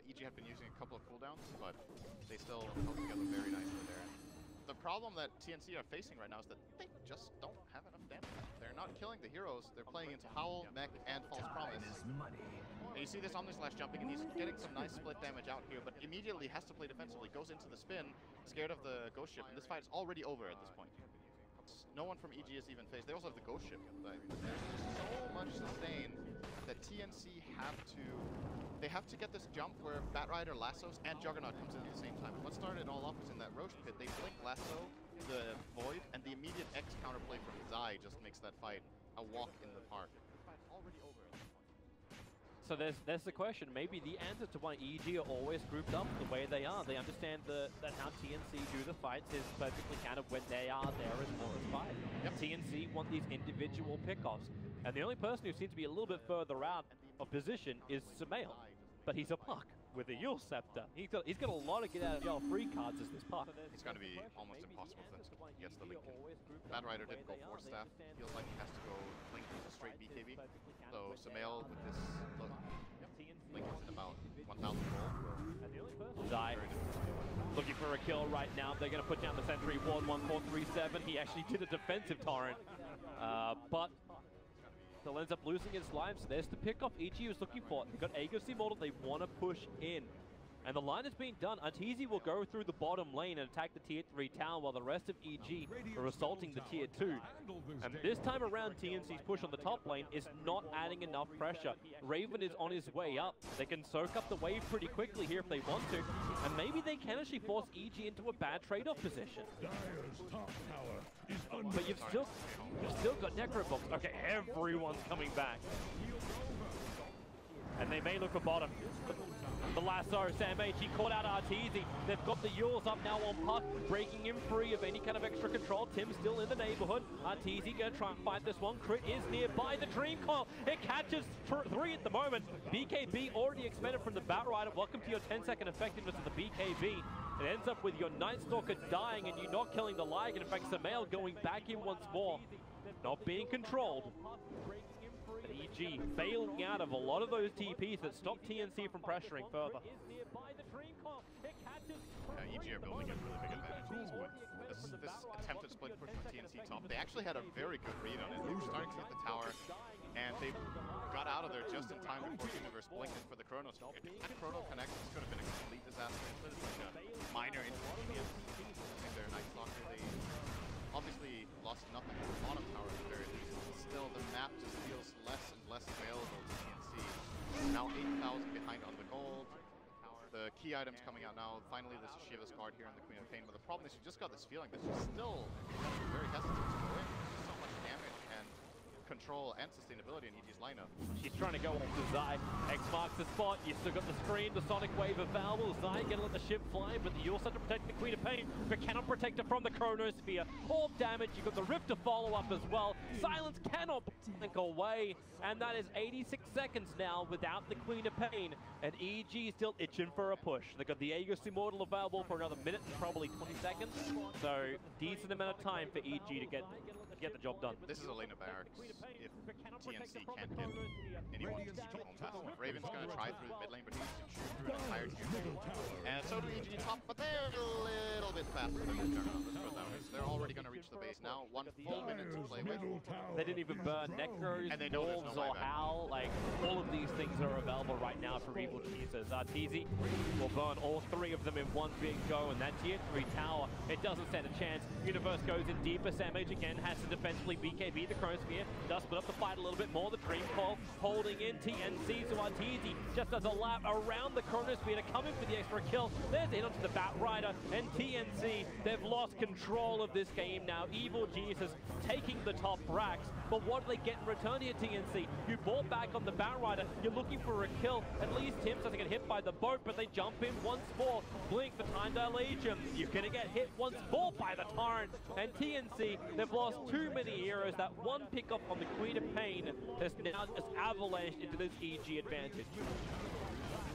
EG had been using a couple of cooldowns, but they still held together very nicely there. The problem that TNC are facing right now is that they just don't have enough damage. They're not killing the heroes. They're playing into Howl, Mech, and False Promise. And you see this Omni Slash jumping, and he's getting some nice split damage out here, but immediately has to play defensively. Goes into the spin, scared of the Ghost Ship, and this fight is already over at this point. No one from EG is even faced. They also have the Ghost Ship. But there's so much sustain that TNC have to get this jump where Batrider, Lassos, and Juggernaut comes in at the same time. What started it all off was in that Roche pit. They blink Lasso, the Void, and the immediate X counterplay from Zai just makes that fight a walk in the park. Already over at this point. So there's the question. Maybe the answer to why EG are always grouped up the way they are. They understand that how TNC do the fights is perfectly kind of when they are there as well as fight. Yep. TNC want these individual pickoffs. And the only person who seems to be a little bit further out of position is Sumail. But he's a puck with a Yule Scepter. He's got a lot of get out of jail free cards as this puck. It's going to be almost impossible for them to get the Lincoln. Batrider didn't go Force Staff. Feels like he has to go Link with a straight BKB. So Sumail with this Lincoln's in about 1,000 gold. Zai looking for a kill right now. They're going to put down the Sentry Ward 1437. He actually did a defensive torrent. But they'll end up losing his life, so there's the pickoff EG was looking for. They've got Agos Immortal, they want to push in. And the line is being done. Antizi will go through the bottom lane and attack the tier 3 tower while the rest of EG are assaulting the tier 2. And this time around, TNC's push on the top lane is not adding enough pressure. Raven is on his way up. They can soak up the wave pretty quickly here if they want to. And maybe they can actually force EG into a bad trade-off position. But you've still got Necro Books. Okay, everyone's coming back. And they may look for bottom. The Lasso, Sam H, he caught out Arteezy. They've got the Yules up now on puck, breaking him free of any kind of extra control. Tim's still in the neighborhood. Arteezy gonna try and fight this one. Crit is nearby. The Dream Coil, it catches 3 at the moment. BKB already expended from the Batrider. Welcome to your 10-second effectiveness of the BKB. It ends up with your Night Stalker dying and you not killing the Lycan. In fact, Sumail going back in once more. Not being controlled. And EG failing out of a lot of those TPs that stop TNC from pressuring further. EG are building a really big advantage at this point. This attempted split push from TNC top, they actually had a very good read on it. They were starting to hit the tower, and they got out of there just in time before Universe blinked for the Chrono. If that Chrono connects, this could have been a complete disaster. It's like a minor inconvenience. I think their Night Stalker, they obviously lost nothing at the bottom tower at the very least. Still, the map just feels less and less key items coming out now. Finally, this is Shiva's card here in the Queen of Pain, but the problem is you just got this feeling that she's still very hesitant to go in. There's so much damage and control and sustainability in EG's lineup. She's trying to go off to Zai. X marks the spot. You still got the screen, the Sonic Wave available. Zai gonna let the ship fly, but you also have to protect the Queen of Pain, but cannot protect her from the Chronosphere. All damage. You got the Rift to follow up as well. Silence cannot blink away, and that is 86 seconds now without the Queen of Pain. And EG still itching for a push. They got the Aegis Immortal available for another minute, probably 20 seconds. So decent amount of time for EG to get the job done. This is Elena Barracks. If TNC can't get anyone to siege home fast enough. Raven's going to try through the mid lane, but he needs to shoot through an entire tier. And so do EG top, but they're a little bit faster than the turn on this goes down. They're already going to reach the base now. 1 full minute to play with. They didn't even burn Necros, and they know Wolves, no or Howl. Like, all of these things are available right now for Evil Geniuses. TZ will burn all 3 of them in one big go, and that tier 3 tower, it doesn't stand a chance. Universe goes in deeper. Samage again has to defensively BKB the Chronosphere. Does split up the fight a little bit more. The Dream Call holding in TNC, so Arteezy just does a lap around the Chronosphere to come in for the extra kill. There's the hit onto the Bat Rider, and TNC, they've lost control of this game now. Evil Geniuses taking the top racks, but what do they get in return here, TNC? You bought back on the Bat Rider, you're looking for a kill. At least Tim doesn't get hit by the boat, but they jump in once more. Blink for time dilation. You're gonna get hit once more by the Torrent, and TNC, they've lost too many heroes. That one pickup on the Queen of Pain has now just avalanched into this EG advantage.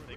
They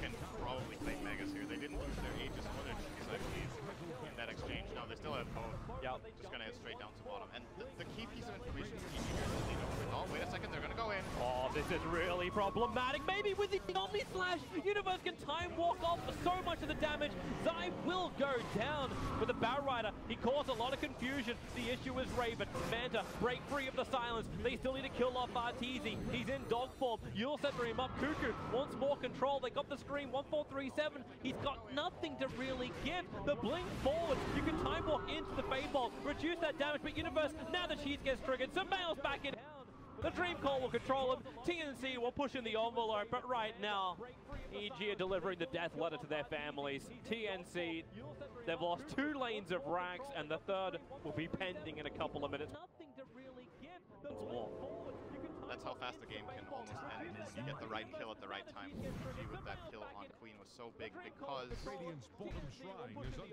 can probably play Megas here. They didn't lose their Aegis or their Cheese, I believe, in that exchange. No, they still have both. Yep. Just going to head straight down to bottom. And the key piece of information for EG here is they know. Oh, wait a second, they're going to go in. Oh, this is really problematic. Maybe with the Omni Slash, Universe can time walk off so much of the damage. Zai will go down with the Bat Rider. He caused a lot of confusion. The issue is Raven. Manta break free of the silence. They still need to kill off Arteezy. He's in dog form. You'll set him up. Cuckoo wants more control. They got the screen. 1437. He's got nothing to really give. The blink forward. You can time walk into the Fade Bolt. Reduce that damage. But Universe, now the cheese gets triggered. Samael's back in. The Dream Call will control him. TNC will push in the envelope, but right now, EG are delivering the death letter to their families. TNC, they've lost 2 lanes of racks, and the 3rd will be pending in a couple of minutes. Nothing to really give. That's how fast the game can almost end. You get the right kill at the right time. EG with that kill on Queen was so big because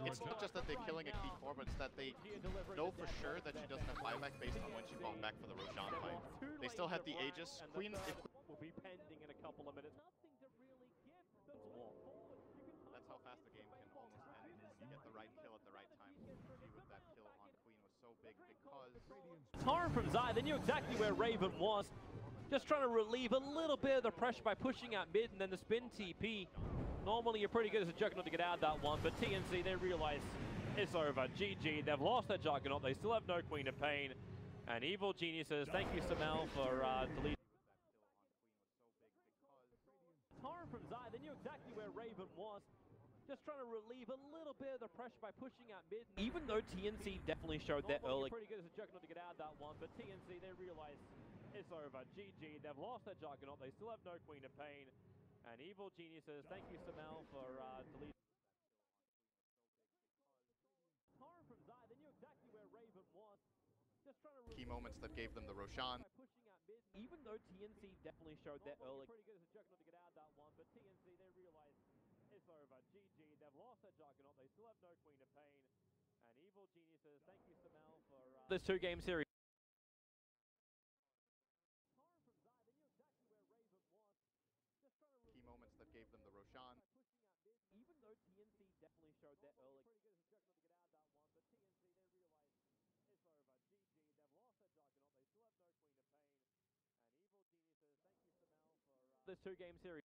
it's not just that they're killing a key core, but it's that they know for sure that she doesn't have buyback based on when she fought back for the Roshan fight. They still had the Aegis. Queen will be pending in a couple of minutes. Nothing to really give. That's how fast the game can almost end. You get the right kill at the right time. EG with that kill on Queen was so big because Torrent from Zai, they knew exactly where Raven was. Just trying to relieve a little bit of the pressure by pushing out mid and then the spin TP. Normally you're pretty good as a Juggernaut to get out of that one, but TNC, they realize it's over. GG, they've lost their Juggernaut, they still have no Queen of Pain. And Evil Geniuses, thank you Samel for deleting. Torrent from Zai, they knew exactly where Raven was. Just trying to relieve a little bit of the pressure by pushing out mid. Even though TNC definitely showed their early... pretty good as a Juggernaut to get out of that one, but TNC, they realize it's over. GG, they've lost their Juggernaut, they still have no Queen of Pain. And Evil Geniuses, thank you Samel for deleting. Torrent from Zai, they knew exactly where Raven was. Just trying to key moments that gave them the Roshan. Even though TNC definitely showed their early... pretty good as a Juggernaut to get out of that one, but TNC, they realize it's over. GG, they've lost their Juggernaut, they still have no Queen of Pain. And Evil Geniuses, thank you Samel for... this 2-game series. Key moments that gave them the Roshan. Even though TNC definitely showed their early... pretty good as a Juggernaut to get out of that one, but TNC, they realize it's over. GG, they've lost their Juggernaut, they still have no Queen of Pain. And Evil Geniuses, thank you Samel for... this 2-game series.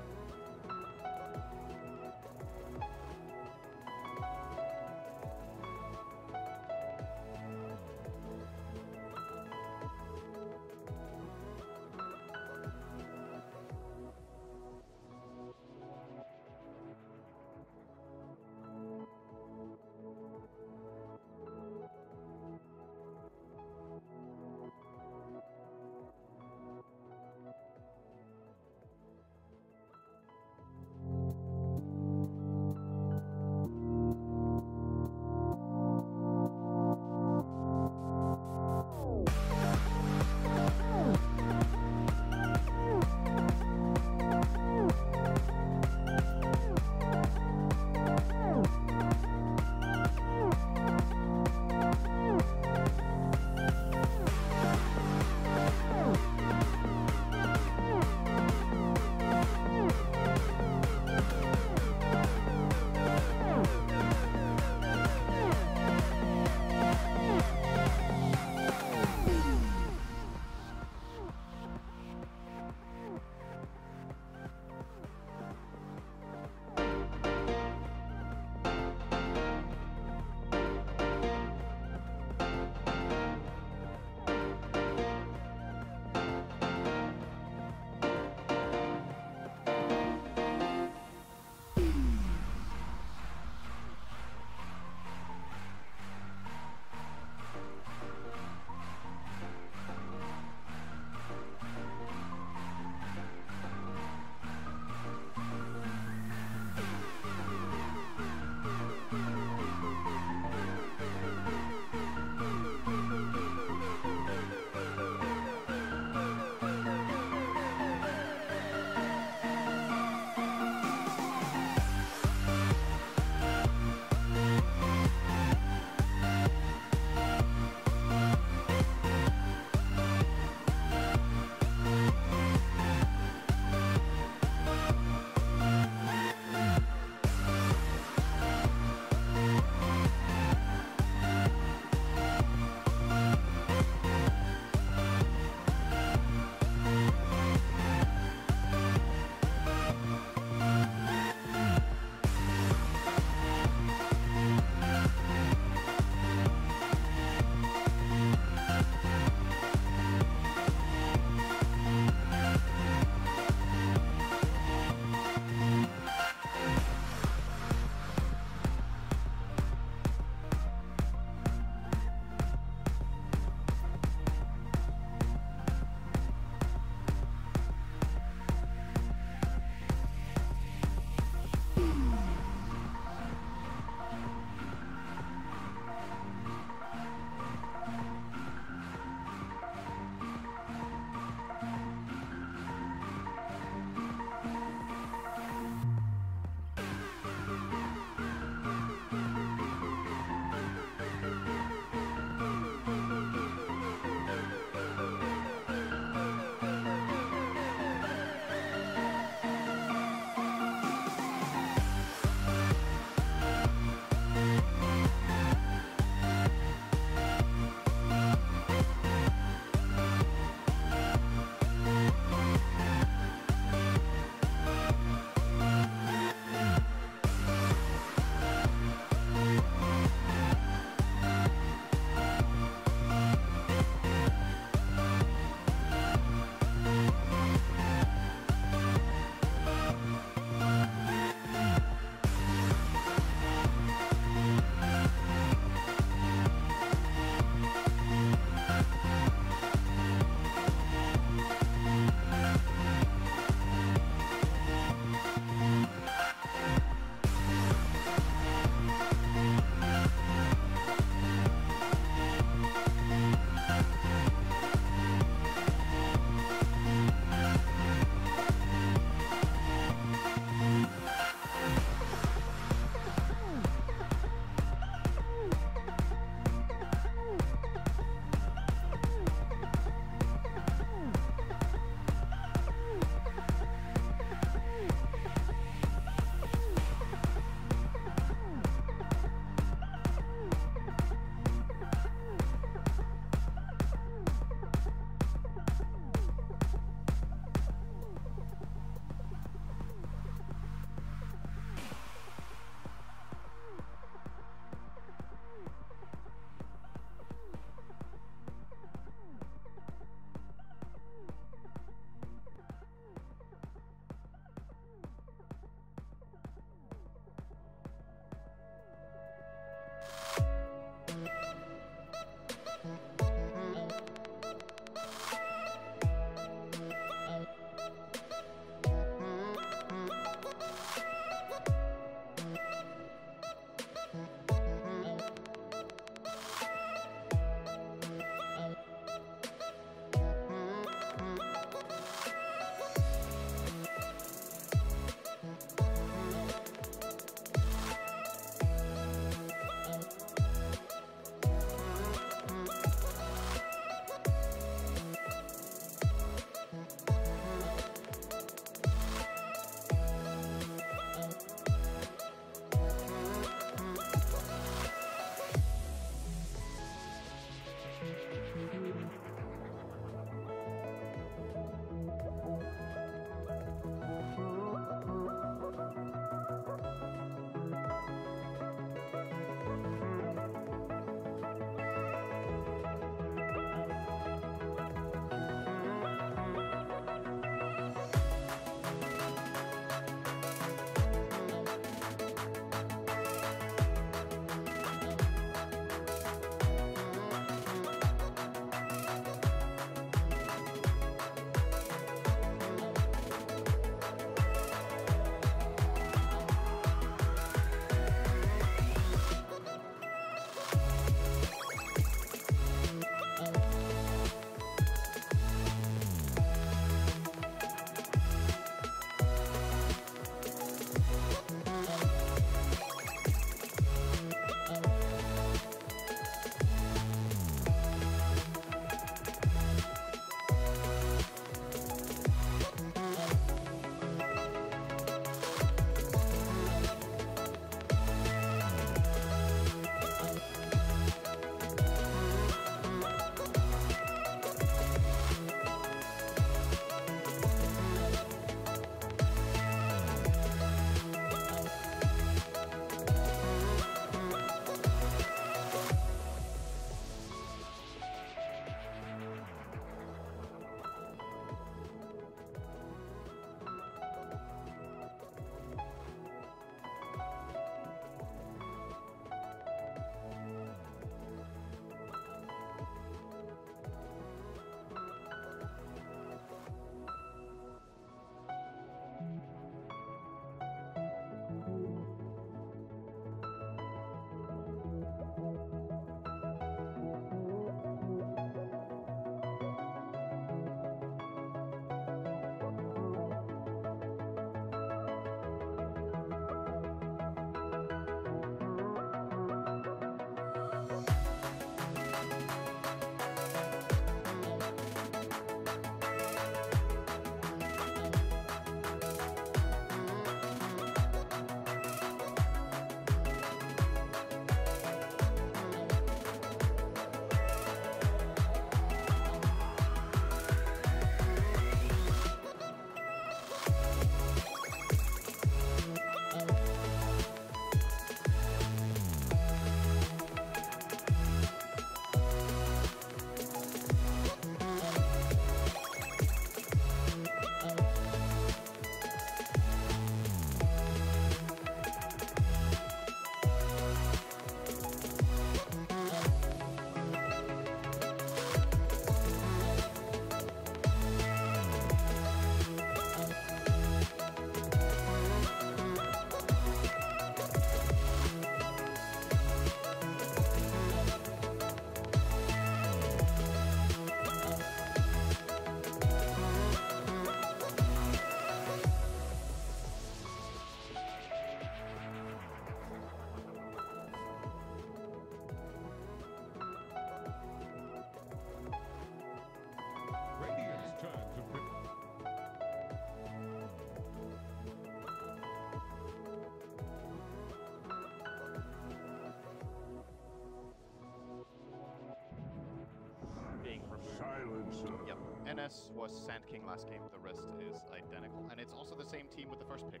Yep. NS was Sand King last game. The rest is identical. And it's also the same team with the first pick.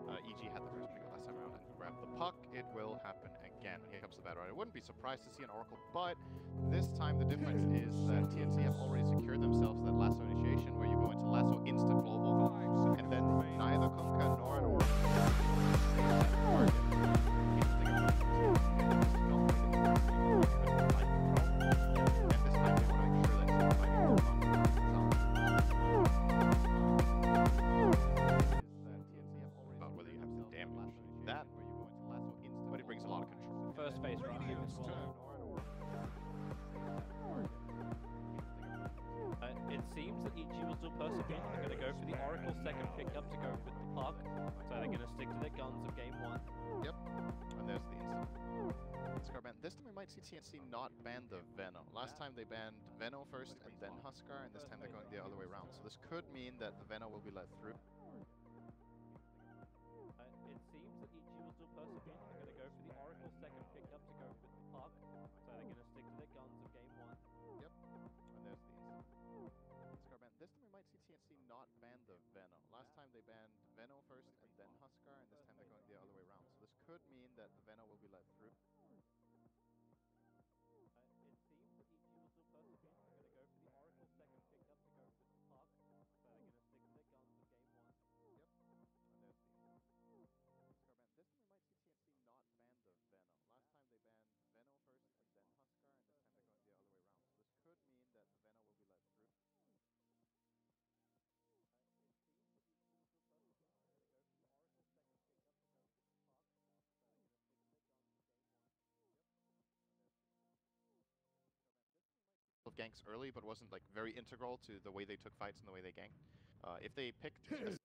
EG had the first pick last time around and grabbed the puck. It will happen again. Here comes the battle. I wouldn't be surprised to see an Oracle, but this time the difference is that TNC have already secured themselves that lasso initiation where you go into lasso instant global, and then neither Kunkka nor an Oracle first phase right here as well. It seems that EG will still persevere. They're going to go for the Oracle second pickup to go with the puck. So they're going to stick to their guns of game one. Yep. And there's the instant Huskar ban. This time we might see TNC not ban the Veno. Last time they banned Veno first and then Huskar, and this time they're going the other way around. So this could mean that the Veno will be let through. It seems that EG will still persevere. They're going to go for the Oracle second pickup to go with the puck. So they're going to stick to their guns of game one. Yep. And there's the instant Huskar ban. This time we might see TNC not ban the Veno. Last time they banned Veno first and then Huskar, and this time they're going the other way around. So this could mean that the Veno will be let through. It seems that EG will still persevere. They're going to go for the Oracle second pickup to go with the puck. So they're going to stick to their guns of game one. Yep. And there's the instant Huskar ban. This time we might see TNC not ban the Veno. Last time they banned Veno first and then Huskar, and this time they're going the other way around. So this could mean that the Veno will be let through. Of ganks early, but wasn't like very integral to the way they took fights and the way they ganked. If they picked ganks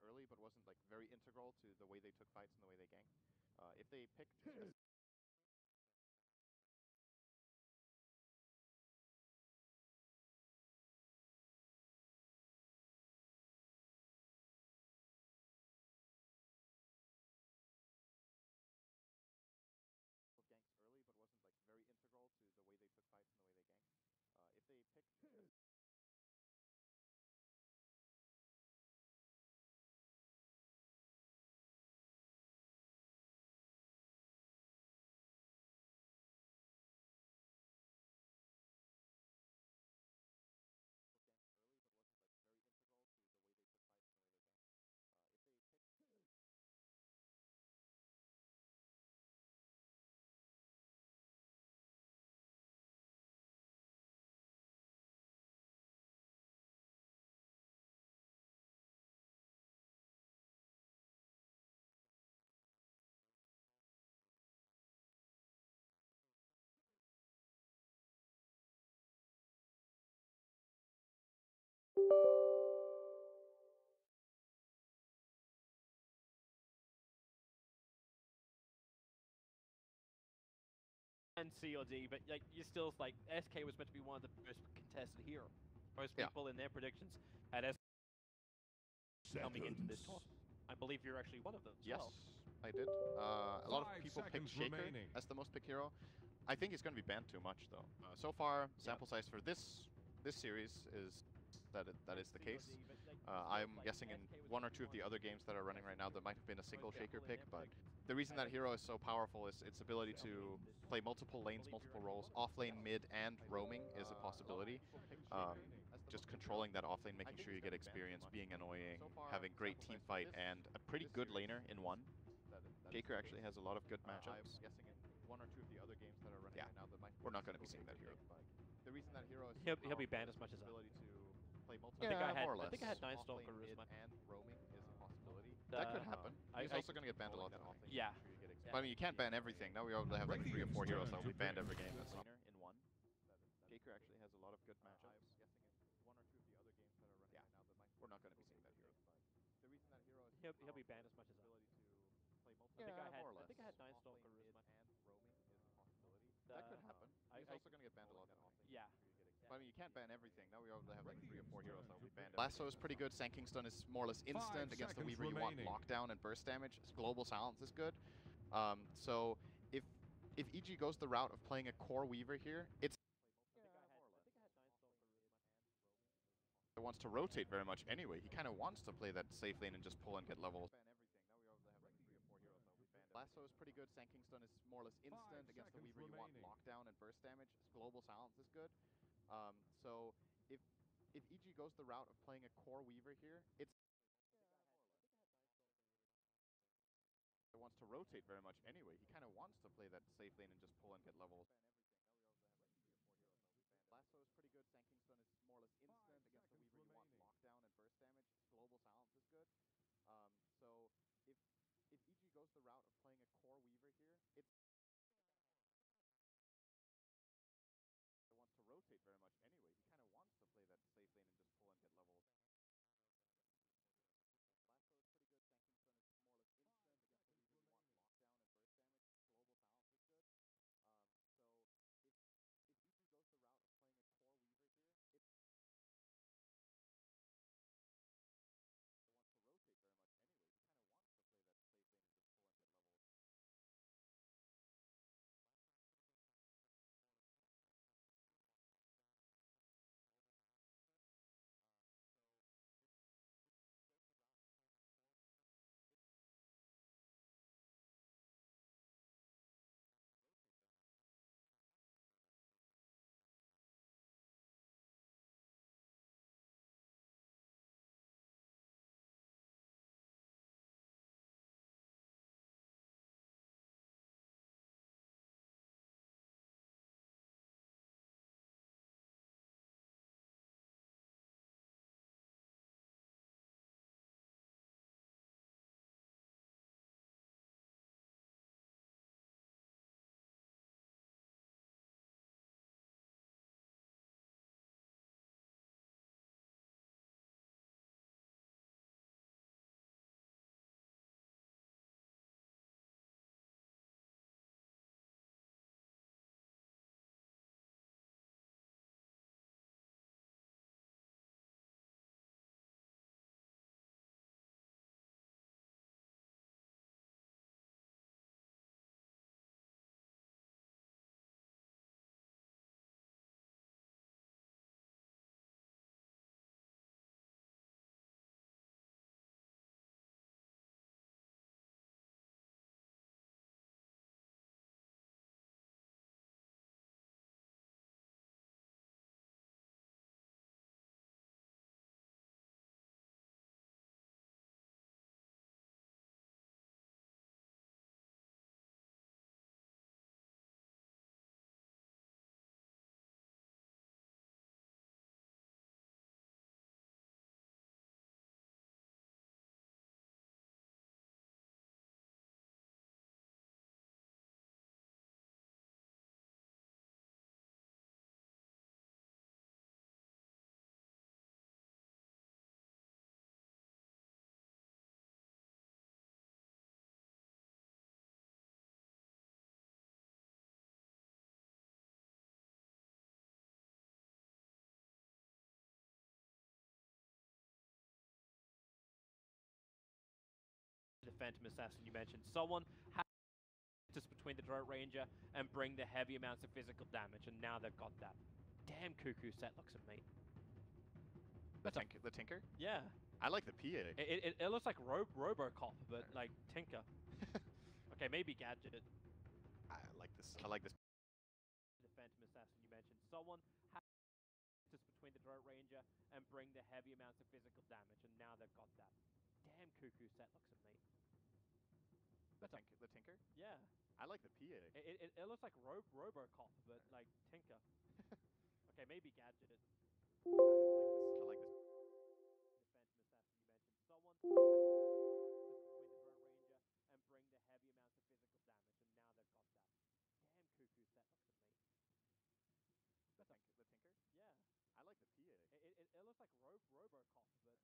early, but wasn't like very integral to the way they took fights and the way they ganked. If they picked ganks early, but wasn't like very integral to the way they took fights and the way they ganked. If they picked And C or D, but like you still like SK was meant to be one of the first contested here. Most people in their predictions had SK coming into this tournament. I believe you're actually one of them. Yes, well. I did. A lot of people picked Shaker as the most picked hero. I think he's going to be banned too much though. So far, sample size for this series is that is the case. I'm guessing in one or two of the other games that are running right now, there might have been a single Shaker pick, but the reason that hero is so powerful is its ability to play multiple lanes, multiple roles. Offlane, mid, and roaming is a possibility. Just controlling that offlane, making sure you get experience, being annoying, having great team fight, and a pretty good laner in one. Shaker actually has a lot of good matchups. I'm guessing in one or two of the other games that are running right now, we're not going to be seeing that hero. The reason that hero is he'll be banned as much as that. Play multiple I think I had 9 Stalker as my... and roaming is a possibility. That could happen. He's also going to get banned a lot though. Yeah. But I mean, you can't ban everything. Now we already have like 3 or 4 heroes that will be banned every game. That's not in one. Shaker actually has a lot of good matchups. I'm guessing in one or two of the other games that are running right now, we're not going to be seeing that hero. The reason that hero is he'll be banned as much as that. I think I had 9 Stalker as my... and roaming is a possibility. That could happen. He's also going to get banned a lot though. Yeah. I mean, you can't ban everything. Now we only have like 3 or 4 heroes that we banned. Lasso is pretty good. Sanking Stun is more or less instant against the Weaver. You want lockdown and burst damage. Global Silence is good. So if EG goes the route of playing a core Weaver here, it wants to rotate very much anyway. He kind of wants to play that safe lane and just pull and get levels. Lasso is pretty good. Sanking Stun is more or less instant against the Weaver. You want lockdown and burst damage. Global Silence is good. So if EG goes the route of playing a core Weaver here, it wants to rotate very much anyway. He kind of wants to play that safe lane and just pull and get levels. Lasso is pretty good. Sanking Stun is more or less instant against the Weaver. You want lockdown and burst damage. Global Silence is good. So if EG goes the route of playing a core Weaver here, it wants to rotate very much anyway. He kind of wants to play that safe lane and just pull and get levels. Lasso is pretty good. Sanking Stun is more or less instant against the Weaver. You want lockdown and burst damage. Global Silence is good. So if EG goes the route of playing a core Weaver here, it wants to rotate very much anyway. He kind of wants to play that safe lane and just pull and get levels. The Phantom Assassin you mentioned. Someone had just between the Dota Ranger and bring the heavy amounts of physical damage, and now they've got that. Damn Cuckoo set looks at me. The Tinker? Yeah. I like the PA. It looks like Robocop, but like Tinker. Okay, maybe Gadget. I like this. I like this. The Phantom Assassin you mentioned. Someone had just between the Dota Ranger and bring the heavy amounts of physical damage, and now they've got that. Damn Cuckoo set looks at me. The Tinker? Yeah. I like the PA. It looks like Robocop, but like Tinker. Okay, maybe Gadget. I like this. The Phantom Assassin you mentioned. Someone had just between the Dota Ranger and bring the heavy amounts of physical damage, and now they've got that. Damn Cuckoo set looks at me. The Tinker? Yeah. I like the PA. It looks like Robocop, but like Tinker. Okay, maybe Gadget. I like this. The Phantom Assassin you mentioned. Someone had just between the Dota Ranger and bring the heavy amounts of physical damage,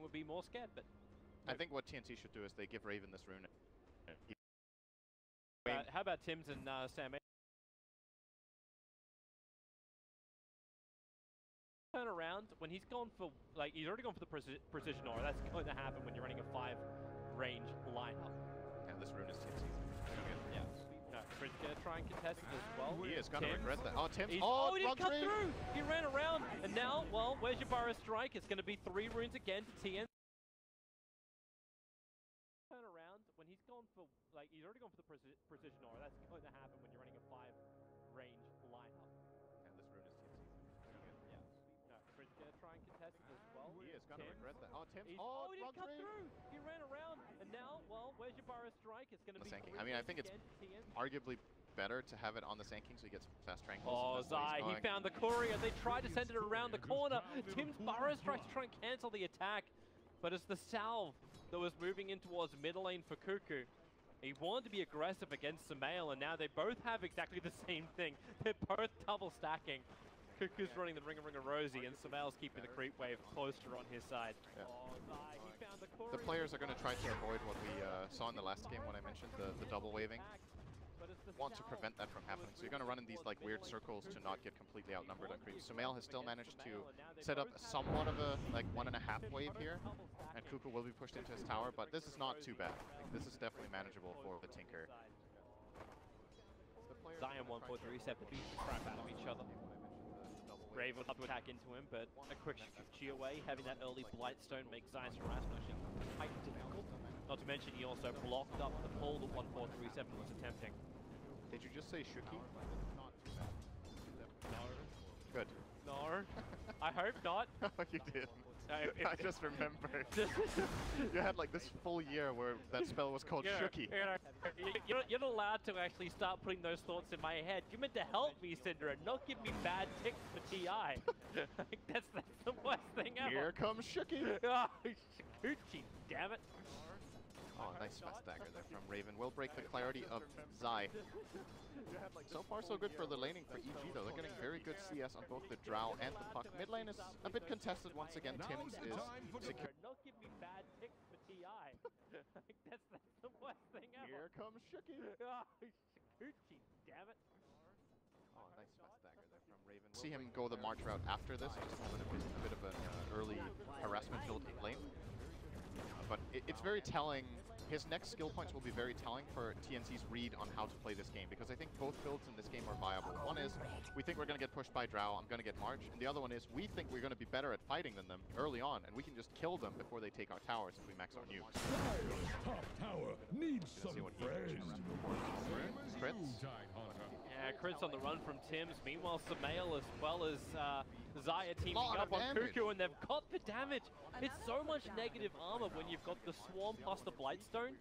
would be more scared, but... I think what TNC should do is they give Raven this rune. How about Tim's and Sam? Turn around when he's gone for, like, he's already gone for the precision aura. That's going to happen when you're running a 5 range lineup. And this rune is TNC. Yeah. No, Crit's going to try and contest it as well. He is going to regret that. Oh, Tim's. Oh, he didn't cut through! He ran around, and now, well, where's your Burrow Strike? It's going to be 3 runes again to TN. Turn around when he's gone for, like, he's already gone for the precision aura. That's going to happen when you're running a 5 range lineup. And this rune is TNC. Yeah. No, Crit's going to try and contest it as well. He is going to regret that. Oh, Tim's. Oh, he didn't cut through! He ran around, and now, well, where's your Burrow Strike? It's going to be 3 I mean, I think it's arguably better to have it on the Sand King so he gets fast tranquils. Oh, Zai, he found the courier. They tried to send it around the corner. Tim's Burrow Strike to try and cancel the attack, but it's the salve that was moving in towards mid lane for Cuckoo. He wanted to be aggressive against Samael, and now they both have exactly the same thing. They're both double stacking. Cuckoo's running the Ring of Rosie, and Samael's keeping the creep wave closer on his side. Yeah. Oh, Zai, he found the courier. The players are going to try to avoid what we saw in the last game when I mentioned the double waving. Want to prevent that from happening, so you're going to run in these like weird circles to not get completely outnumbered on creeps. Samael has still managed to set up somewhat of a like 1.5 wave here, and Cuckoo will be pushed into his tower, but this is not too bad. Like, this is definitely manageable for the Tinker. Zion 143 beat the crap out of each other. Raven up to attack into him, but a quick G away, having that early Blightstone makes Zion's harassment actually quite difficult. Not to mention he also blocked up the pull that 1437 was attempting. Did you just say Shuki? No. Good. No. I hope not. You did. I just remembered. You had like this full year where that spell was called Shuki. You're not allowed to actually start putting those thoughts in my head. You meant to help me, Cinder, and not give me bad ticks for TI. that's the worst thing ever. Here comes Shuki. Oh, Shikuchi, damn it. Oh, nice fast dagger there from Raven. Will break the clarity of Zai. So far, so good for the laning for EG, though. They're getting very good CS on both the Drow and the Puck. Mid lane is a bit contested once again. Tim's is secure. Not give me bad ticks for TI. that's the worst thing ever. Here comes Shuki. Oh, Shikuchi, damn it. Oh, nice fast dagger there from Raven. See him go the March route after this, just having a bit of an early harassment build in lane. But it's very telling. His next skill points will be very telling for TNC's read on how to play this game, because I think both builds in this game are viable. One is, we think we're going to get pushed by Drow, I'm going to get March, and the other one is, we think we're going to be better at fighting than them early on, and we can just kill them before they take our towers if we max our nukes. Top tower needs some friends. Crits. Yeah, crits on the run from Tim's. Meanwhile, Samael as well as Zaya teaming up on Cuckoo, and they've got the damage. It's so much negative armor when you've got the Swarm plus the Blightstone.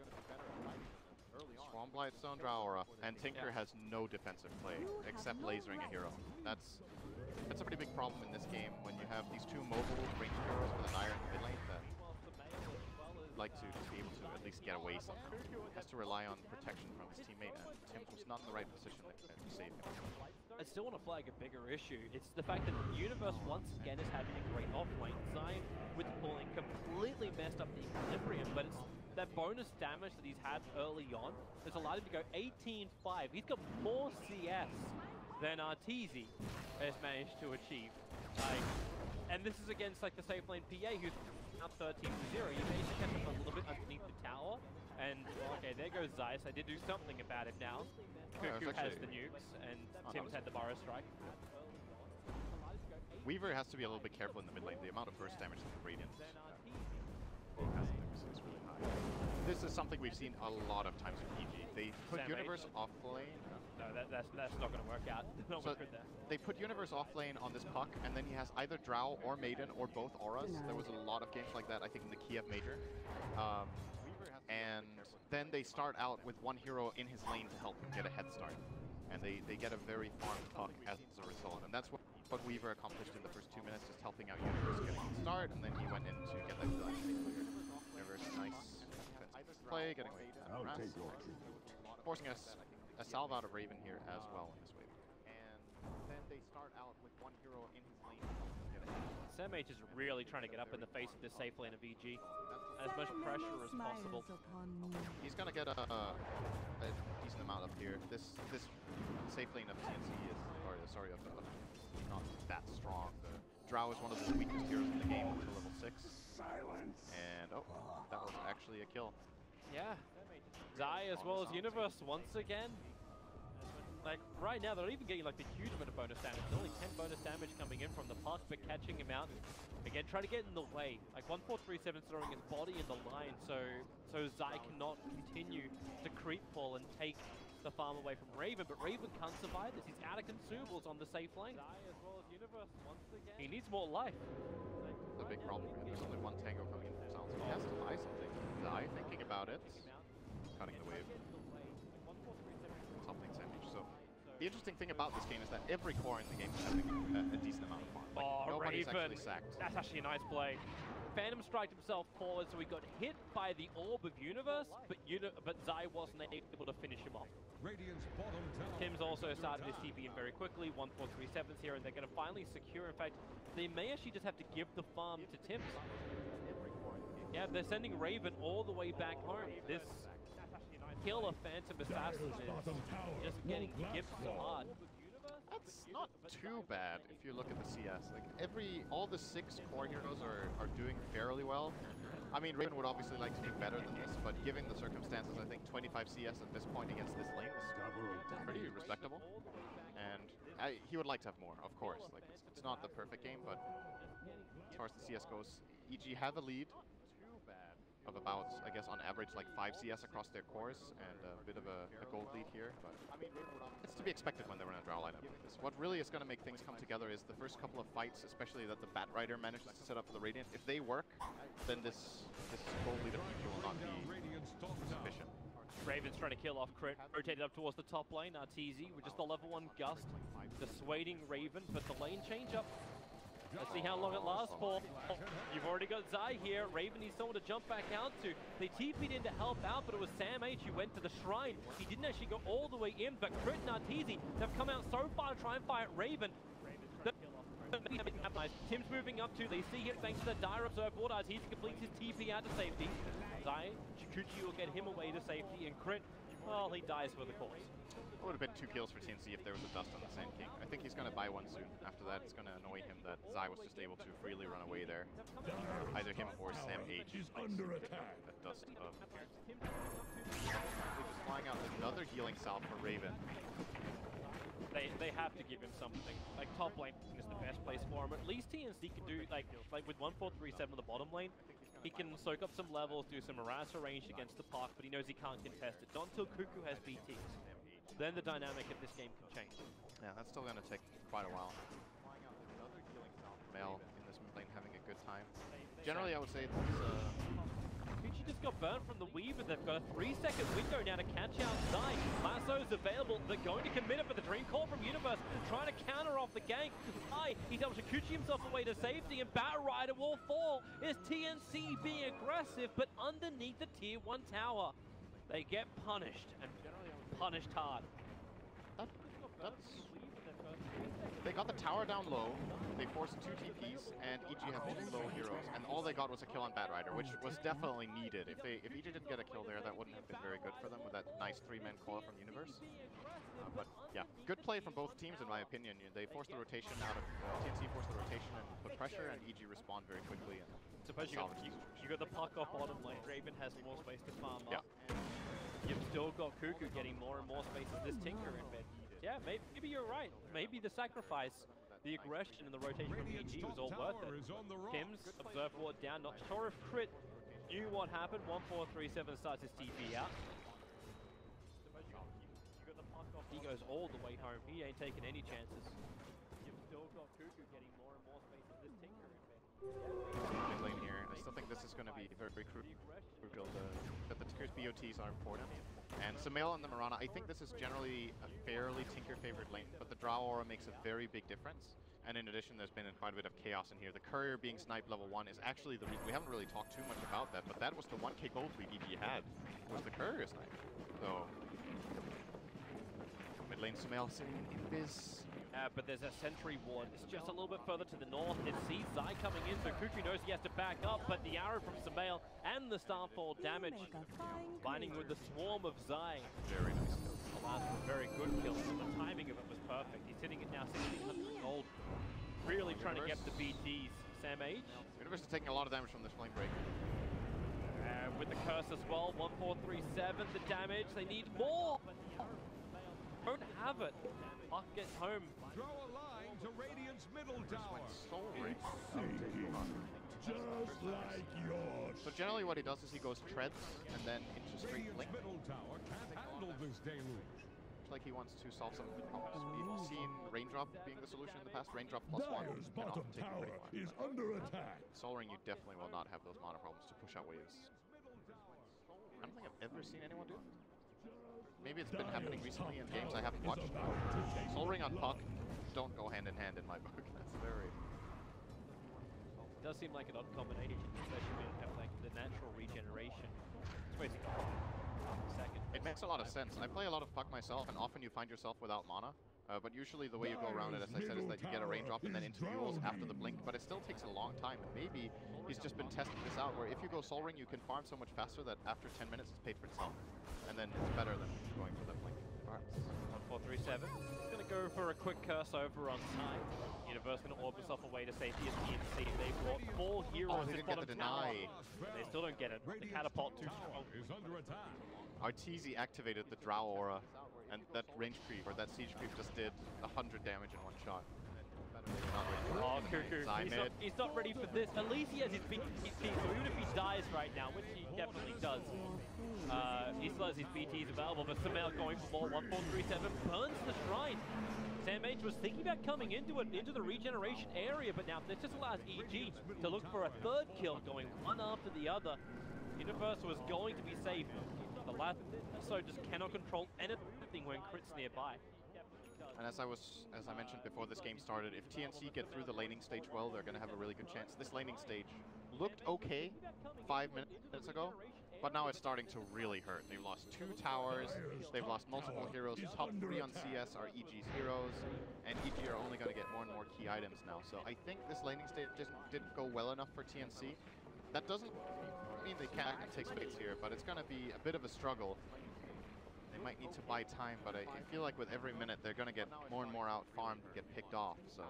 Swarm, Blightstone, Drow Aura, and Tinker has no defensive play except lasering a hero. That's a pretty big problem in this game when you have these two mobile ranged heroes with an iron mid lane that like to be able to at least get away somehow. Has to rely on protection from his teammate, and Tim's was not in the right position to save him. I still want to flag a bigger issue. It's the fact that Universe once again is having a great offlane. Zion with pulling completely messed up the equilibrium, but it's that bonus damage that he's had early on has allowed him to go 18-5. He's got more CS than Arteezy has managed to achieve. And this is against like the safe lane PA, who's now 13-0. You managed to catch him a little bit underneath the tower, and well, okay, there goes Zeiss. I did do something about it now. Cuckoo has the nukes, and Tim's had the Burrow Strike. Weaver has to be a little bit careful in the mid lane. The amount of burst damage that Radiant has is really high. This is something we've seen a lot of times with EG. They put Universe off lane. No, that's not going to work out. So they put Universe off lane on this Puck, and then he has either Drow or Maiden or both auras. There was a lot of games like that, I think, in the Kiev Major. And then they start out with one hero in his lane to help him get a head start. And they get a very farmed Puck as a result. And that's what Weaver accomplished in the first 2 minutes, just helping out Universe getting a start, and then he went in to get that done. Universe, nice defensive play, getting away from Ras. Forcing a salve out of Raven here as well in this wave. And then they start out with one hero in his lane to help him get a head start. SamH is really trying to get up in the face of this safe lane of EG. As much pressure as possible. He's gonna get a decent amount up here. This safe lane of TNC is, or sorry, of not that strong. The Drow is one of the weakest heroes in the game until level 6. Silence. And oh, that was actually a kill. Yeah. Zai as well as Universe once again. Like, right now, they're not even getting, like, the huge amount of bonus damage. There's only 10 bonus damage coming in from the puck, but catching him out. Again, trying to get in the way. Like, 1437's throwing his body in the line, so Zai cannot continue to creep pull and take the farm away from Raven, but Raven can't survive this. He's out of consumables on the safe lane. Zai as well as Universe once again. He needs more life. The big problem here, there's only one tango coming in from Sounds. He has to buy something. Zai thinking about it. Cutting the wave. Something sandwich. So the interesting thing about this game is that every core in the game is having a decent amount of farm. Like, nobody's Raven. actually sacked. That's actually a nice play. Phantom striked himself forward, so he got hit by the Orb of Universe, but Zai wasn't able to finish him off. Radiant's bottom tower. Tim's also started his TP in very quickly. 1437's here, and they're going to finally secure. In fact, they may actually just have to give the farm to Tim's. Yeah, they're sending Raven all the way back home. This kill of Phantom Assassin is just getting gipped hard. That's not too bad if you look at the CS. Like all the 6 core heroes are doing fairly well. I mean, Raven would obviously like to do better than this, but given the circumstances, I think 25 CS at this point against this lane is pretty respectable. And he would like to have more, of course. Like it's not the perfect game, but as far as the CS goes, EG have a lead of about, I guess, on average, like 5 CS across their cores, and a bit of a gold lead here, but it's to be expected when they're in a draw lineup like this. What really is going to make things come together is the first couple of fights, especially that the Bat Rider manages to set up for the Radiant. If they work, then this gold lead of EG will not be sufficient. Raven's trying to kill off Crit, rotated up towards the top lane. Arteezy with just a level 1 gust, dissuading Raven, but the lane change up. Let's see how long it lasts for. You've already got Zai here. Raven needs someone to jump back out to. They TP'd in to help out, but it was SamH who went to the shrine. He didn't actually go all the way in, but Crit and Arteezy have come out so far to try and fight Raven. Tim's moving up too. They see him thanks to the Dire Observe board. Arteezy completes his TP out to safety. Zai, Chikuchi will get him away to safety, and Crit, well, he dies for the cause. It would have been 2 kills for TNC if there was a dust on the Sand King. I think he's going to buy one soon. After that, it's going to annoy him that Zai was just able to freely run away there. Either him or SamH is under attack. That dust of just flying out another healing salve for Raven. They have to give him something. Like, top lane is the best place for him. At least TNC can do, like with 1437 on the bottom lane, he can soak up some levels, do some harasser range against the park, but he knows he can't contest it. Not until Cuckoo has BTs. Then the dynamic of this game can change. Yeah, that's still going to take quite a while. Mel in this mid lane having a good time. Generally, I would say it's Kuchi just got burnt from the Weaver. They've got a 3-second window now to catch out Zai. Lasso's available. They're going to commit it for the Dream Call from Universe, trying to counter off the gank. Zai, he's able to Kuchi himself away to safety, and Bat Rider will fall. Is TNC being aggressive, but underneath the Tier 1 tower. They get punished, and punished hard. They got the tower down low, they forced 2 TPs, and EG have 2 low heroes, and all they got was a kill on Bat Rider, which was definitely needed. If EG didn't get a kill there, that wouldn't have been very good for them with that nice 3-man core from Universe. But yeah, good play from both teams in my opinion. They forced the rotation out of, TNC forced the rotation and put pressure, and EG respond very quickly. And suppose you got the puck off bottom lane. Raven has more space to farm up. Yeah. You've still got Cuckoo getting more and more space as this Tinker in bed. Yeah, maybe you're right. Maybe the sacrifice, the aggression and the rotation from EG was all worth it. Tim's observe ward down, not sure if Crit knew what happened. 1437 starts his TP out. He goes all the way home. He ain't taking any chances. You've still got Cuckoo getting more and more space as this Tinker in bed. Mid lane here. I still think this is going to be very crucial. But the Tinker's BOTs are important. And Sumail and the Mirana, I think this is generally a fairly Tinker-favored lane, but the Drow Aura makes a very big difference. And in addition, there's been quite a bit of chaos in here. The Courier being sniped level 1 is actually the reason. We haven't really talked too much about that, but that was the 1k gold lead EG had, was the Courier snipe. So, mid lane Sumail sitting in biz. But there's a sentry ward. It's just a little bit further to the north. It sees Zai coming in, so Cuckoo knows he has to back up, but the arrow from Samael and the Starfall damage, combining with the swarm of Zai. Very nice kill. Allows for a very good kill, so the timing of it was perfect. He's hitting it now 1600 gold. Really trying to get the BTs. Sam H. Universe is taking a lot of damage from this flame break. With the curse as well, 1437, the damage, they need more! Don't have it. Puck gets home. Throw a line to Radiant's middle tower. Soul Ring. Just like yours. So generally what he does is he goes treads and then into straight Radiant's blink. middle tower can't handle this deluge. It's like he wants to solve some problems. We've seen Raindrop being the solution in the past. Raindrop +1 Dyer's can bottom often take tower pretty far. is under attack. Soul Ring, you definitely will not have those mana problems to push out waves. I don't think I've ever seen anyone do it. Maybe it's been happening recently in games I haven't watched. Soul Ring on Puck don't go hand in hand in my book. That's very... It does seem like an odd combination, especially when you have like the natural regeneration. It's basically second. It makes a lot of sense. I play a lot of Puck myself, and often you find yourself without mana. But usually the way you go around it, as I said, is that you get a Raindrop and then into duels after the blink, but it still takes a long time. And maybe he's just been testing this out, where if you go Soul Ring, you can farm so much faster that after 10 minutes it's paid for itself. And then it's better than going for the blink. 1437. He's going to go for a quick curse over on side. Universe going to orb himself away to safety as TNC. They brought 4 heroes they in didn't get bottom the tower. deny. They still don't get it. The catapult too strong. Is under attack. Arteezy activated the Drow Aura, and that range creep, or that siege creep, just did 100 damage in one shot. Oh, Cuckoo. He's not ready for this. At least he has his BT, so even if he dies right now, which he definitely does, he still has his BTs available, but Samael going for more. 1437 burns the shrine. Sam H was thinking about coming into the regeneration area, but now this just allows EG to look for a third kill, going one after the other. Universe was going to be safe. The last so just cannot control anything when Crit's nearby. And as I mentioned before this game started, if TNC get through the laning stage well, they're going to have a really good chance. This laning stage looked okay 5 minutes ago, but now it's starting to really hurt. They've lost 2 towers, they've lost multiple heroes. Top 3 on CS are EG's heroes, and EG are only going to get more and more key items now. So I think this laning stage just didn't go well enough for TNC. That doesn't mean they can't take space here, but it's going to be a bit of a struggle. They might need to buy time, but I feel like with every minute they're going to get more and more out farmed and get picked off. So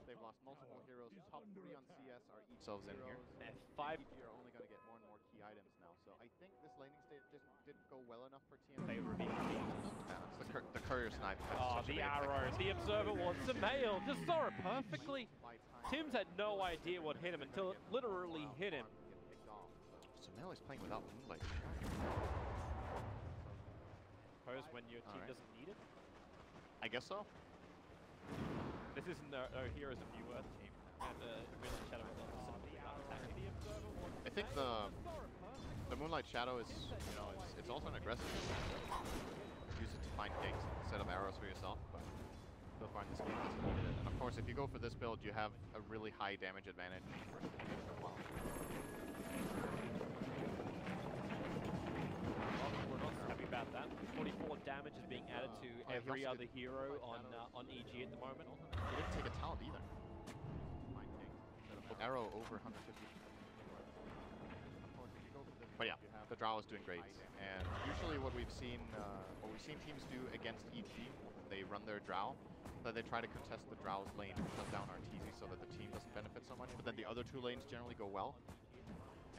they've lost multiple heroes. Top 3 on CS are themselves in here. F5 are only going to get more and more key items now. So I think this laning stage just didn't go well enough for TNC. Yeah, it's the courier snipe. Oh, the arrow. The observer was Samael. Just saw it perfectly. Tim's had no idea what hit him until it literally hit him. Samael is playing without Moonlight. Suppose when your team doesn't need it? I guess so. This isn't a Heroes of Viewer team. And really chat about I think the Moonlight Shadow is, you know, it's also an aggressive. Use it to find ganks instead of arrows for yourself, but so far in this game doesn't need it. And of course, if you go for this build, you have a really high damage advantage. Wow. We're not happy about that. 44 damage is being added to every other hero on EG at the moment. He didn't take a talent either. Arrow over 150. But yeah, the Drow is doing great. And usually what we've seen teams do against EG, they run their Drow, that they try to contest the Drow's lane and shut down Arteezy so that the team doesn't benefit so much. But then the other 2 lanes generally go well.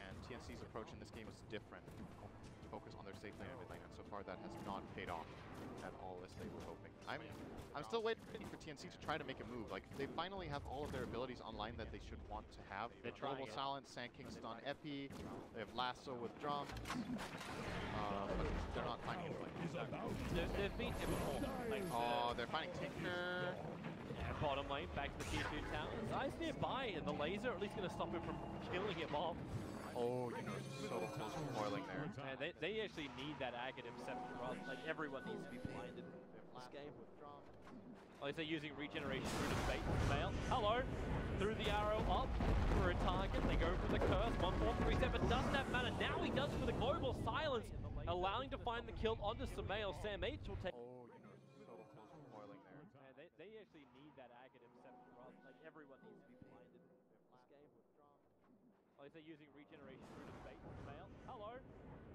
And TNC's approach in this game is different. Focus on their safe lane and mid lane, and so far that has not paid off at all as they were hoping. I'm still waiting for TNC to try to make a move. Like, they finally have all of their abilities online that they should want to have. They're Global Silence, Sand King Stun Epi, they have Lasso with drums, but they're not finding a play. They've been here before. Oh, they're finding Tinker. Yeah, bottom lane, back to the tier 2 tower. Zai's nearby, and the laser at least going to stop him from killing him off. Oh, you know, so close to foiling there. Yeah, they actually need that Agate himself. Like, everyone needs to be blinded in this game. Like they're using regeneration through the bait Samael. Hello! Through the arrow up for a target. They go for the curse. 1437 doesn't have mana. Now he does for the global silence, allowing to find the kill onto Samael. Sam H will take. Oh, you know, so close to foiling there. Yeah, they actually need that Agate himself. Like, everyone needs to be blinded in this game. Like they're using regeneration through the space. Samael, hello.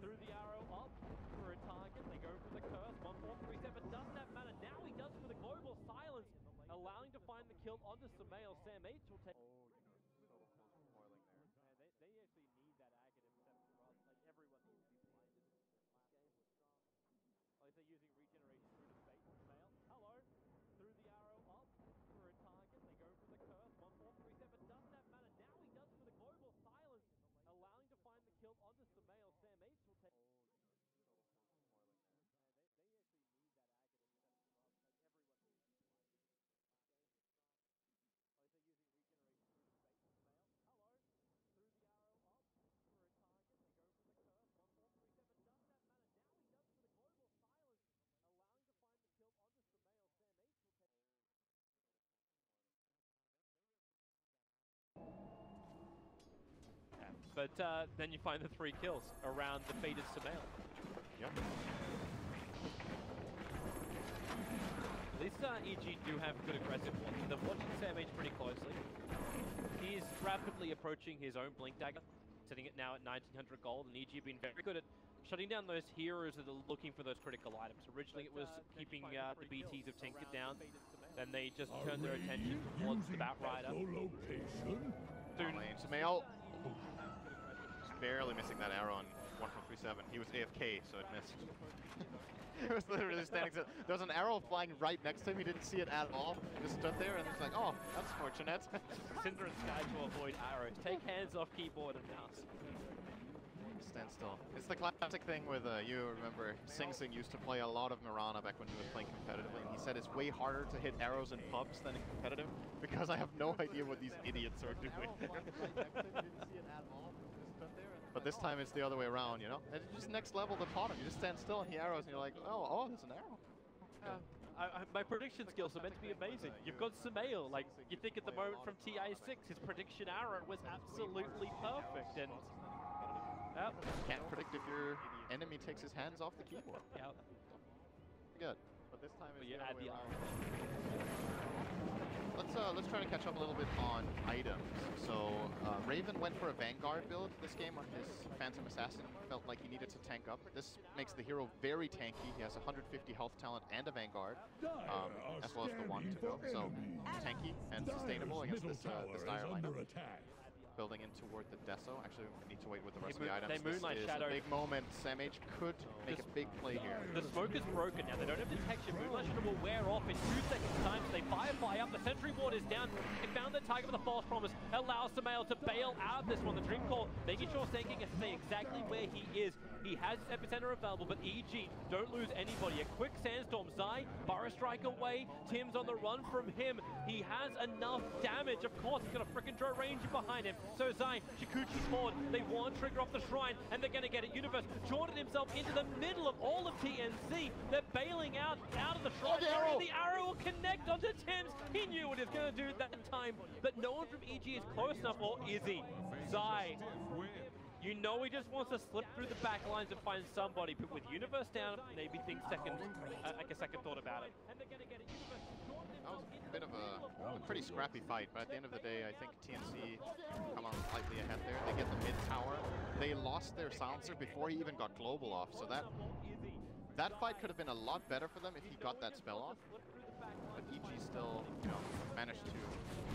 Through the arrow up for a target. They go for the curse. 1437 doesn't that matter. Now he does for the global silence, allowing to find the kill onto Samael. Sam H will take. Oh, you know, so close to spoiling there. Yeah, they actually need that Aghanim 7 drop. Like everyone needs to be blinded in this last game. Like they're using regeneration through the space. Samael, hello. Through the arrow up for a target. They go for the curse. 1437 doesn't that matter. Now he does for the global silence, allowing to find the kill onto Samael. Sam H will take. Oh, you know, so close to spoiling there. Yeah, they actually need that Aghanim 7 drop. Like everyone needs to be blinded in this last game. Like they're using regeneration through the space. Samael, hello. Through the arrow up for a target. They go for the curse. 1437 doesn't that matter. Now he does for the global silence, allowing to find the kill onto Samael. Sam H will take. Yeah. But then you find the 3 kills around defeated Samael. Yep. At least EG do have good aggressive watching. They're watching Sam H pretty closely. He's rapidly approaching his own Blink Dagger, sitting it now at 1900 gold, and EG have been very good at shutting down those heroes that are looking for those critical items. Originally it was keeping the BTs of Tinker down, then they just turned their attention towards the Batrider. Location? Soon, Samael barely missing that arrow on 1437. He was AFK, so it missed. He was literally standing still. There was an arrow flying right next to him. He didn't see it at all. He just stood there and was like, oh, that's fortunate. Cinder and Sky to avoid arrows. Take hands off keyboard and mouse. Stand still. It's the classic thing with, you remember, Sing Sing used to play a lot of Mirana back when he was playing competitively, and he said it's way harder to hit arrows in pubs than in competitive, because I have no idea what these idiots are doing. But this time it's the other way around, you know? It's just next level the bottom. You just stand still and he arrows and you're like, oh, there's an arrow. My prediction skills are meant to be amazing. You've got Samael, like, you think at the moment from TI6, his prediction arrow was absolutely perfect, and... Can't predict if your enemy takes his hands off the keyboard. Yep. Good. But this time it's you the add other way the around. Let's try to catch up a little bit on items. So Raven went for a Vanguard build this game on his Phantom Assassin. Felt like he needed to tank up. This makes the hero very tanky. He has 150 health talent and a Vanguard, as well as the one to go. So tanky and sustainable against this Dire lineup. Building in toward the Deso. Actually, we need to wait with the rest of the items. They Moonlight this Shadow. is a big moment. Sam H could make a big play here. The smoke is broken now. They don't have detection. Moonlight Shadow will wear off in 2 seconds time. So they fly up. The sentry ward is down. They found the target with a false promise. Allows Samael to bail out this one. The Dream Call making sure Senking can stay exactly where he is. He has his epicenter available, but EG don't lose anybody. A quick sandstorm. Zai, Burrow Strike away. Tim's on the run from him. He has enough damage. Of course, he's got a frickin' Drow Ranger behind him. So Zai, Shikuchi's forward. They want trigger off the shrine, and they're going to get it. Universe jaunted himself into the middle of all of TNC. They're bailing out of the shrine. Oh, the arrow will connect onto Tim's. He knew what he was going to do that time, but no one from EG is close enough, or is he? Zai. You know he just wants to slip through the back lines and find somebody, but with Universe down, maybe think second thought about it. That was a bit of a pretty scrappy fight, but at the end of the day, I think TNC come on slightly ahead there. They get the mid tower. They lost their silencer before he even got global off, so that fight could have been a lot better for them if he got that spell off. But EG still, managed to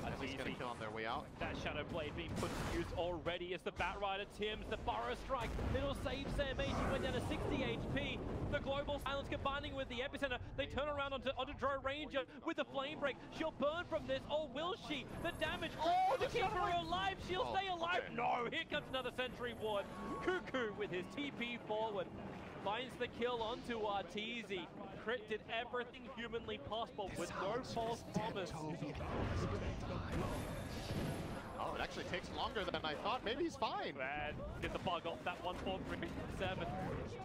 at least get a kill on their way out. That Shadow Blade being put to use already as the Batrider Tim's, the Burrow Strike. It'll save Sam H. He went down to 60 HP. The Global Silence combining with the Epicenter. They turn around onto Drow Ranger with the Flame Break. She'll burn from this, or will she? The damage to keep her alive. She'll stay alive. Okay. No, here comes another Sentry Ward. Cuckoo with his TP forward. Finds the kill onto Arteezy. Crit did everything humanly possible with no false promise. Oh, it actually takes longer than I thought. Maybe he's fine. Man, get the bug off that 1437.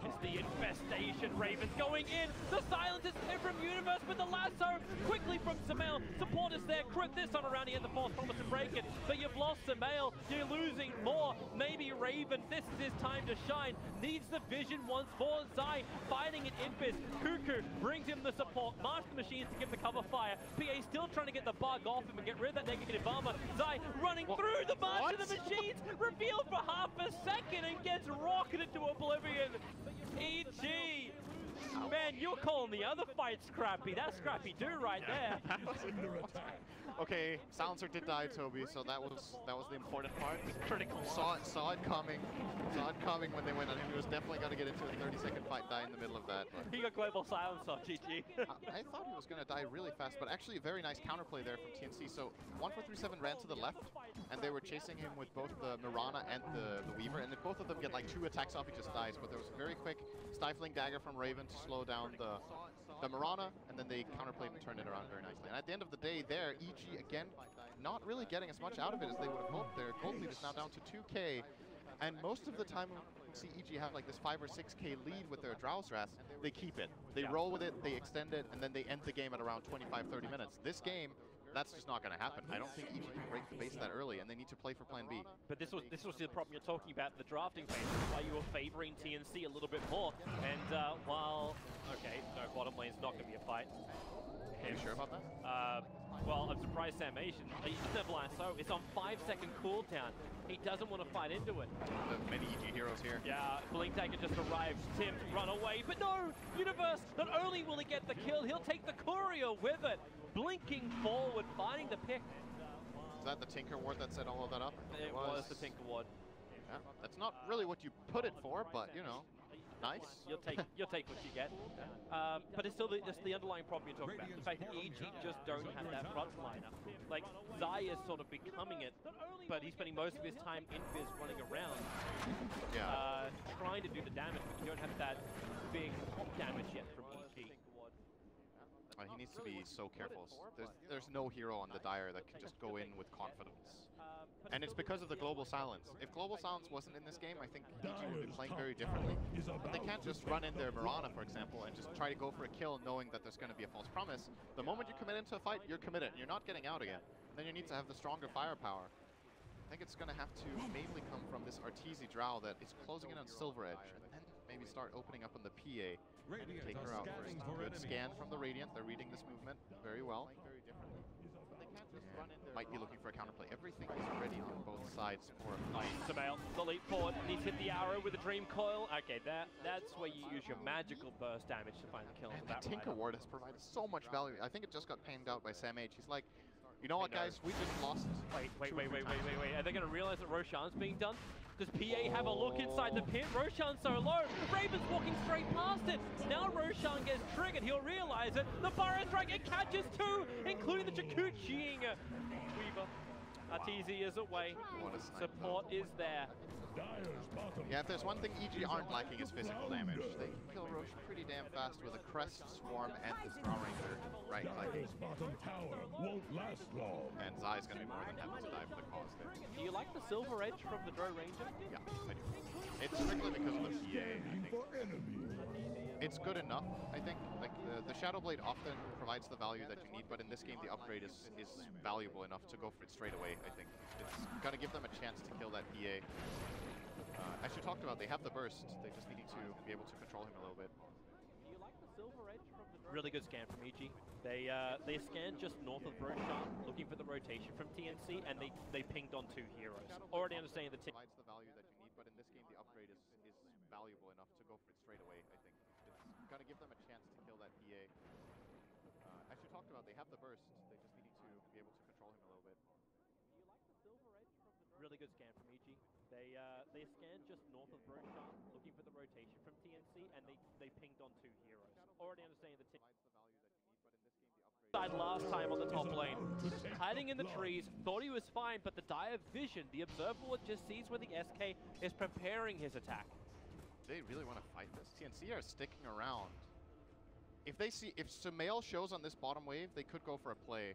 It's the infestation. Ravens going in. The silence is hit from Universe with the lasso. Quickly from Samael. Support is there. Crit this time around. He had the false promise to break it. But you've lost Samael. You're losing more. Maybe Raven. This is his time to shine. Needs the vision once more. Zai fighting an Impis. Cuckoo brings him the support. Master Machines to give the cover fire. PA still trying to get the bug off him and get rid of that negative armor. Zai running through no! The March of the Machines revealed for half a second and gets rocketed to oblivion. EG! Man, you're calling the other fight scrappy. That's scrappy do right there. Okay, silencer did die, Toby, so that was the important part. Critical. Saw it coming when they went on him. He was definitely going to get into a 30-second fight, die in the middle of that. But He got global silence on GG. I thought he was going to die really fast, but actually a very nice counterplay there from TNC. So 1437 ran to the left, and they were chasing him with both the Mirana and the Weaver, and if both of them get like 2 attacks off, he just dies. But there was a very quick stifling dagger from Raven to slow down the Mirana, and then they counterplayed and turned it around very nicely. And at the end of the day there, EG again, not really getting as much out of it as they would have hoped. Their gold lead is now down to 2K, and most of the time we see EG have like this 5 or 6K lead with their Drowsrath. They keep it. They roll with it, they extend it, and then they end the game at around 25-30 minutes. This game, that's just not going to happen. I don't think EG can break the base that early, and they need to play for plan B. But this was the problem you're talking about, the drafting phase. That's why you were favoring TNC a little bit more. And while, okay, no, bottom lane's not going to be a fight. Are you sure about that? Well, I'm surprised Sam Asian. He's never blind, so it's on 5-second cooldown. He doesn't want to fight into it. The many EG heroes here. Yeah, Blink Dagger just arrived. Tim run away, but no! Universe, not only will he get the kill, he'll take the courier with it. Blinking forward, finding the pick. Is that the Tinker Ward that set all of that up? It was the Tinker Ward. Yeah, that's not really what you put it for, but you know, nice. You'll take what you get. But it's still the underlying problem you're talking about. The fact that EG just don't have that front liner. Like Zai is sort of becoming it, but he's spending most of his time in Viz running around, trying to do the damage, but you don't have that big pop damage yet from EG. He needs to be so careful. There's no hero on the Dire that can just go in with confidence. And it's because of the global silence. If global silence wasn't in this game, I think EG would be playing very differently. But they can't just run in their Mirana, for example, and just try to go for a kill knowing that there's going to be a false promise. The moment you commit into a fight, you're committed. You're not getting out again. Then you need to have the stronger firepower. I think it's going to have to mainly come from this Arteezy Drow that is closing in on Silver Edge, and then maybe start opening up on the PA and take her out first. Good scan from the Radiant. They're reading this movement very well. Might be looking for a counterplay. Everything is ready on both sides for a fight. Samael, the leap forward. He's hit the arrow with a Dream Coil. Okay, that's where you use your magical burst damage to find the kill. And that Tinker Ward has provided so much value. I think it just got panned out by Sam H. He's like, you know what, guys? We just lost. Wait. Are they going to realize that Roshan's being done? Does PA have a look inside the pit? Roshan's so low. Raven's walking straight past it. Now Roshan gets triggered. He'll realize it. The Burrow Strike, it catches 2, including the Jakuchiing Weaver. Arteezy is away. Support is there. Yeah, if there's one thing EG aren't lacking is physical damage. They can kill Roche pretty damn fast with a Crest, Swarm, and this Draw Ranger right clicking. And Zai's going to be more than happy to die for the cause there. Do you like the Silver Edge from the Draw Ranger? Yeah, I do. It's strictly because of the PA, I think. It's good enough, I think. Like the Shadow Blade often provides the value that you need, but in this game the upgrade is valuable enough to go for it straight away, I think. It's going to give them a chance to kill that PA. As you talked about, they have the burst. They just need to be able to control him a little bit. Do you like the Silver Edge from the Really good scan from EG. They scanned just north of Roshan, looking for the rotation from TNC, and they pinged on 2 heroes. Already understanding the provides the value that you need, but in this game the upgrade is valuable enough to go for it straight away, I think. It's going to give them a chance to kill that PA. As you talked about, they have the burst. They just need to be able to control him a little bit. Do you like the Silver Edge from the Really good scan from EG. They scanned just north of Roshan, looking for the rotation from TNC, and they pinged on 2 heroes. Already understanding the side last time on the top lane. Hiding in the trees, thought he was fine, but the Dire Vision, the Observable, just sees where the SK is preparing his attack. They really want to fight this. TNC are sticking around. If Samael shows on this bottom wave, they could go for a play.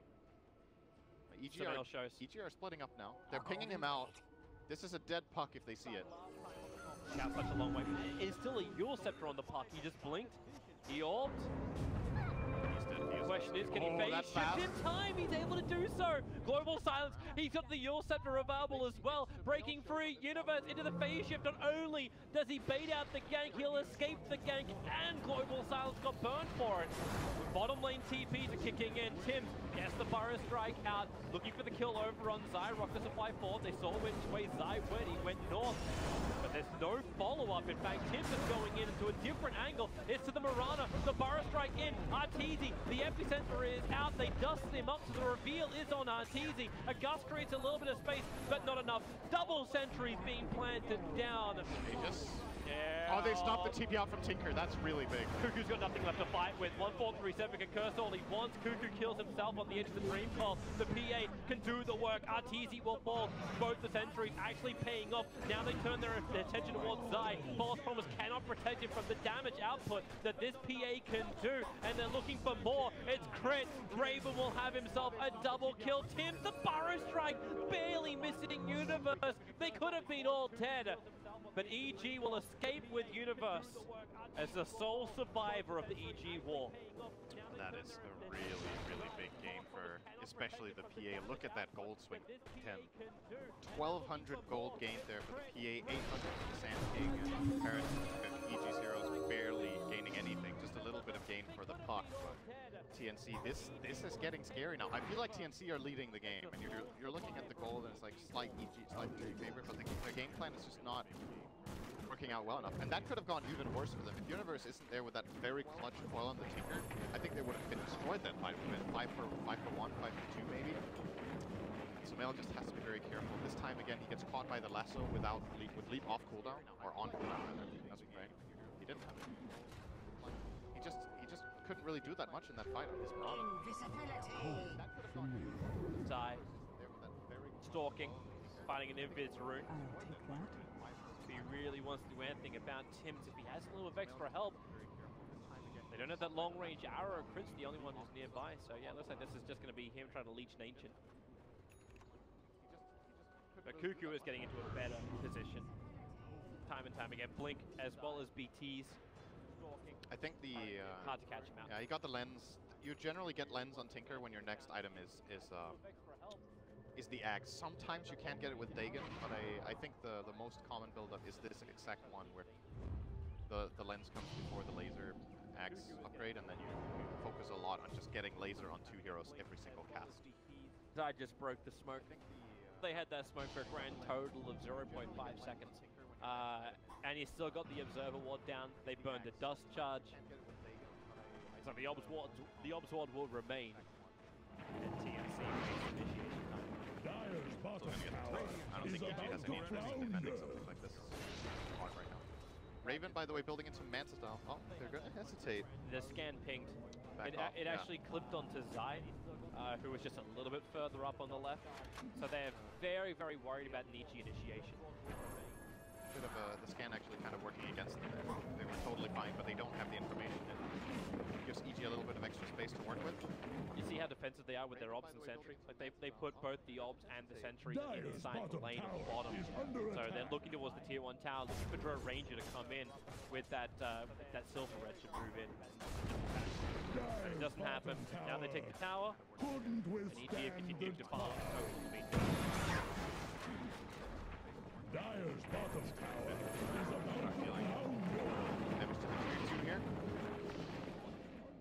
EG are splitting up now. They're pinging him out. This is a dead puck if they see it. Got such a long way. It's still a Yule Scepter on the puck. He just blinked. He orbed. He's dead. He is question is, can he phase that's shift fast. in time? He's able to do so. Global silence. He's got the Yule Scepter reverbal as well. Breaking free. Universe into the phase shift. Not only does he bait out the gank, he'll escape the gank, and Global silence got burned for it. Bottom lane TPs are kicking in. Tim gets the Burrow strike out. Looking for the kill over on Zai. Rocket supply forward. They saw which way Zai went. He went north. But there's no follow-up. In fact, Tim is going in into a different angle. It's to the Mirana. The Burrow strike in. Arteezy. The epicenter is out. They dust him up, so the reveal is on Arteezy. A gust creates a little bit of space, but not enough. Double sentries being planted down. Aegis. Yeah. Oh, they stopped the TP out from Tinker. That's really big. Cuckoo's got nothing left to fight with. 1437 can curse all he wants. Cuckoo kills himself on the edge of the Dream Call. The PA can do the work. Arteezy will fall. Both the sentries actually paying off. Now they turn their attention towards Zai. False Promise cannot protect him from the damage output that this PA can do. And they're looking for more. It's crit. Raven will have himself a double kill. Tim, the Burrow strike, barely missing Universe. They could have been all dead. But EG will escape with Universe as the sole survivor of the EG war. That is a really, really big game for especially the PA. Look at that gold swing, Tim. 1,200 gold gained there for the PA, 800 for the Sand King, and in comparison to EG's heroes barely gaining anything, just a little bit of gain for the puck. But TNC, this is getting scary now. I feel like TNC are leading the game, and you're looking at the gold, and it's like slight EG favorite, but the game plan is just not working out well enough. And that could have gone even worse for them. If Universe isn't there with that very clutch foil on the Tinker, I think they would have been destroyed that fight. It would have been 5 for 1, 5 for 2 maybe. So Mel just has to be very careful. This time again, he gets caught by the lasso with leap off cooldown, or on cooldown rather. That's right. He didn't have it. He just couldn't really do that much in that fight on his Mirana. Zai stalking, finding an invis rune. I'll take that. If he really wants to do anything about Tim's, if he has a little of extra help. They don't have that long range arrow. Crit's the only one who's nearby, so yeah, it looks like this is just going to be him trying to leech an Ancient. But Cuckoo is getting into a better position. Time and time again. Blink as well as BTs. I think the hard to catch him out. Yeah, he got the lens. You generally get lens on Tinker when your next item is the axe. Sometimes you can get it with Dagon, but I think the most common build-up is this exact one where the lens comes before the laser axe upgrade, and then you focus a lot on just getting laser on 2 heroes every single cast. I just broke the smoke. They had that smoke for a grand total of 0.5 seconds. And he's still got the Observer Ward down. They burned the Dust Charge. So the Obs Ward will remain. And TNC initiation time. Dyer's bottom tower I don't is think EG about has to any interest in flounder. defending something like this. Hard right now. Raven, by the way, building into Manta style. Oh, they're going to hesitate. The scan pinged. It actually clipped onto Zai, who was just a little bit further up on the left. So they're very, very worried about an EG initiation. Bit of the scan actually kind of working against them there. They were totally fine, but they don't have the information. It gives EG a little bit of extra space to work with. You see how defensive they are with their Obs and Sentry? Like they put both the Obs and the Sentry inside the lane on the bottom. So they're looking towards the tier 1 tower, looking for Draw Ranger to come in with that Silver Red to move in. But it doesn't happen. Now they take the tower, and EG continue to farm. Dyer's bottom tower is about to flounder. Damage to the tier 2 here.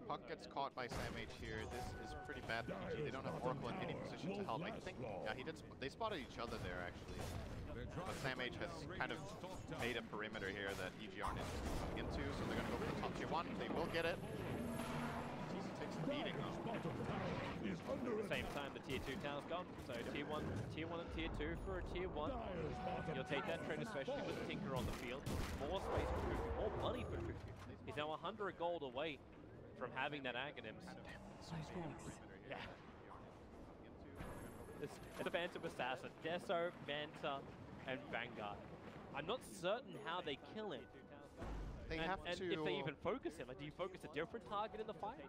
Puck gets caught by Sam H here. This is pretty bad for EG. They don't have Oracle in any position to help. I think, yeah, they spotted each other there actually. But Sam H has kind of made a perimeter here that EG aren't interested in coming into, so they're going to go for the top tier 1. They will get it. Jesus takes a beating though. At the same time, the tier 2 tower's gone. So tier 1 and tier 2 for a tier 1. You'll take that trade, especially with Tinker on the field. More space for Cuckoo, more money for Cuckoo. He's now 100 gold away from having that Aghanims. Yeah. It's a Phantom Assassin, Deso, Manta, and Vanguard. I'm not certain how they kill him. They have and to... if they even focus him, like, do you focus a different target in the fight?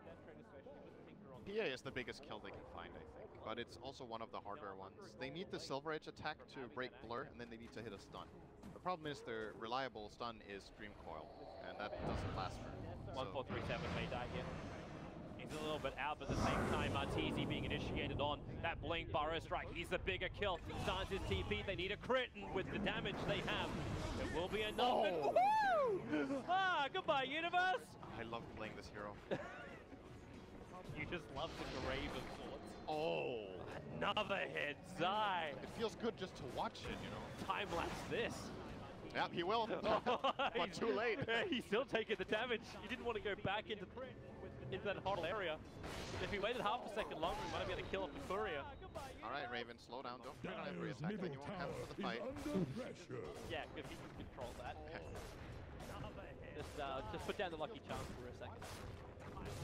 PA is the biggest kill they can find, I think, but it's also one of the harder ones. They need the Silver Edge attack to break Blur, and then they need to hit a stun. The problem is their reliable stun is Dream Coil, and that doesn't last for 1437 may die here. He's a little bit out, but at the same time, Arteezy being initiated on that Blink Burrow Strike. He's the bigger kill. Starts his TP. They need a crit, and with the damage they have, it will be enough. Oh. Woohoo! Ah, goodbye, universe! I love playing this hero. You just love the grave of sorts. Oh! Another hit, Zai! It feels good just to watch it, you know? Time-lapse this. Yep, he will. But too late. He's still taking the damage. He didn't want to go back into that whole area. If he waited half a second longer, he might have been able to kill off the courier. Alright, Raven, slow down. Don't trigger on every attack, then you won't have for the fight. Yeah, if he can control that. Just put down the lucky charm for a second.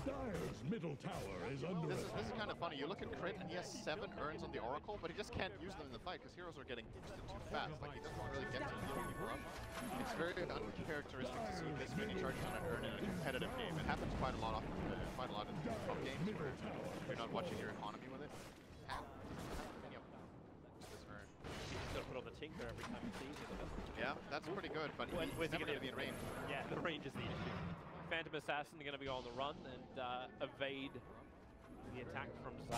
Dire's middle tower is under This is kind of funny. You look at Crit and he has 7 urns on the Oracle, but he just can't use them in the fight because heroes are getting boosted too fast. Like, he doesn't really get to heal people up. It's very uncharacteristic to see this many charges on an urn in a competitive game. It happens quite a lot in top games where you're not watching your economy with it. This urn. He's going to put on the Tinker every time he sees it. Yeah, that's pretty good, but he's never going to be in range. Yeah, the range is the issue. Phantom Assassin are going to be on the run and evade the attack from Zai.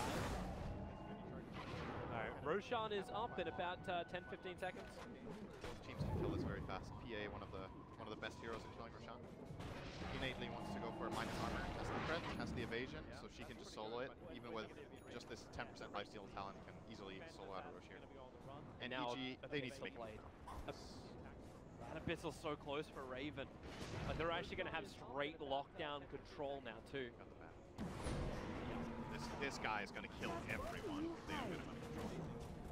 Alright, Roshan is up in about 10-15 seconds. Both teams can kill this very fast. PA, one of the best heroes in killing Roshan. Innately wants to go for minus armor. Has the crit, has the evasion, so she can just solo it. Even with just this 10% lifesteal talent, can easily solo out of Rosh here. And now EG, they need to make it. Abyssal so close for Raven. Like they're actually going to have straight lockdown control now too. This guy is going to kill everyone if they don't get him under control.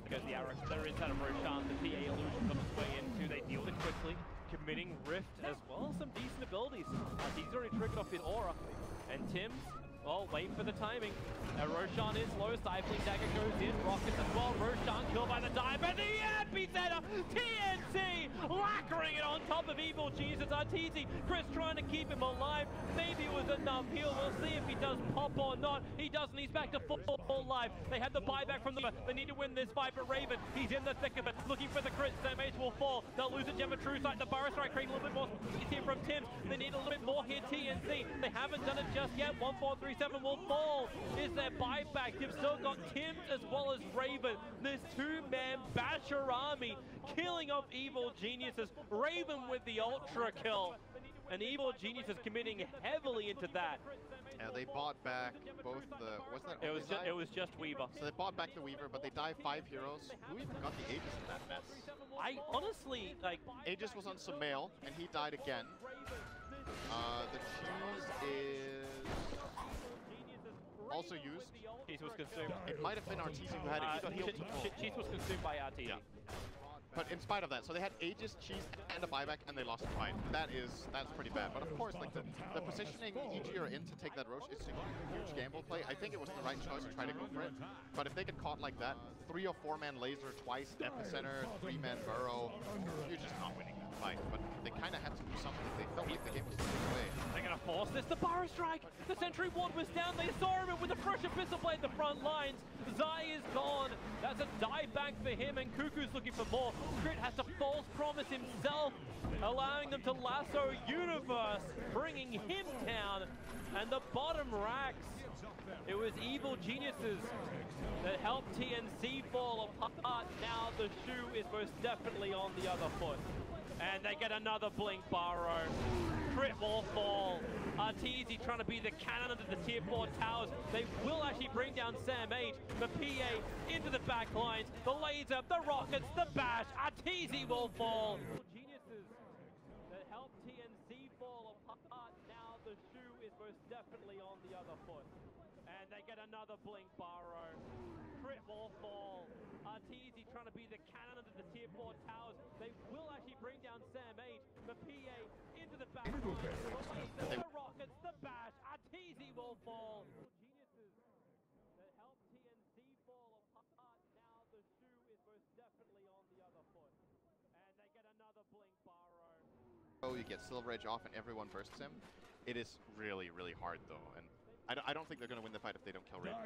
There goes the arrow. They're inside of Roshan. The PA illusion comes his way into. They deal with it quickly, committing Rift as well as some decent abilities. He's already triggered off his aura. And Tim's, well, wait for the timing. Roshan is low, Stifling Dagger goes in, Rockets as well, Roshan killed by the dive, and the epicenter, TNC, lacquering it on top of Evil Jesus. Arteezy, Chris trying to keep him alive, maybe it was enough heal, we'll see if he does pop or not. He doesn't, he's back to full life. They had the buyback from them, they need to win this fight, but Raven, he's in the thick of it, looking for the crit, Samage will fall, they'll lose a Gemma True Sight, the Burrow Strike creating a little bit more space here from Tims, they need a little bit more here, TNC, they haven't done it just yet, 1437 will fall, is their buyback. You've still got Tims as well as Raven. This two-man Basher army killing off Evil Geniuses. Raven with the ultra kill. And Evil Geniuses committing heavily into that. Yeah, they bought back both the... It was just Weaver. So they bought back the Weaver, but they dive 5 heroes. Who even got the Aegis in that mess? I honestly, like... Aegis was on Sumail, and he died again. The cheese is... also used. Cheese was consumed. It might have been Arteezy who had it. Cheese was consumed by Arteezy. Yeah. But in spite of that, so they had Aegis, Cheese, and a buyback, and they lost the fight. That's pretty bad. But of course, like the positioning EG are in to take that Roche, it's a huge gamble play. I think it was the right choice to try to go for it. But if they get caught like that, 3 or 4-man laser twice, epicenter, 3-man burrow, you're just not winning that fight. But they kind of had to do something. They felt like the game was taken away. They're going to force this. The Burrow Strike! The Sentry Ward was down. They saw him with the fresh Abyssal Blade at the front lines. Zai is gone. That's a dive back for him, and Cuckoo's looking for more. Crit has to false promise himself, allowing them to lasso Universe, bringing him down. And the bottom racks. It was Evil Geniuses that helped TNC fall apart. Now the shoe is most definitely on the other foot. And they get another Blink Burrow. Crit will fall. Arteezy trying to be the cannon under the tier 4 towers. They will actually bring down Sam H. The PA into the back lines. The laser, the rockets, the bash. Arteezy will fall. Geniuses that helped TNC fall apart. Now the shoe is most definitely on the other foot. And they get another Blink Burrow. Crit will fall. Arteezy trying to be the cannon under the tier 4 towers. They will actually bring down Sam H. The PA into the back. The rockets, the bash. Arteezy will fall. Geniuses that help TNC fall apart. Now the shoe is most definitely on the other foot. And they get another Blink Burrow. Oh, you get Silver Edge off and everyone bursts him. It is really, really hard though. And I don't think they're going to win the fight if they don't kill Raven.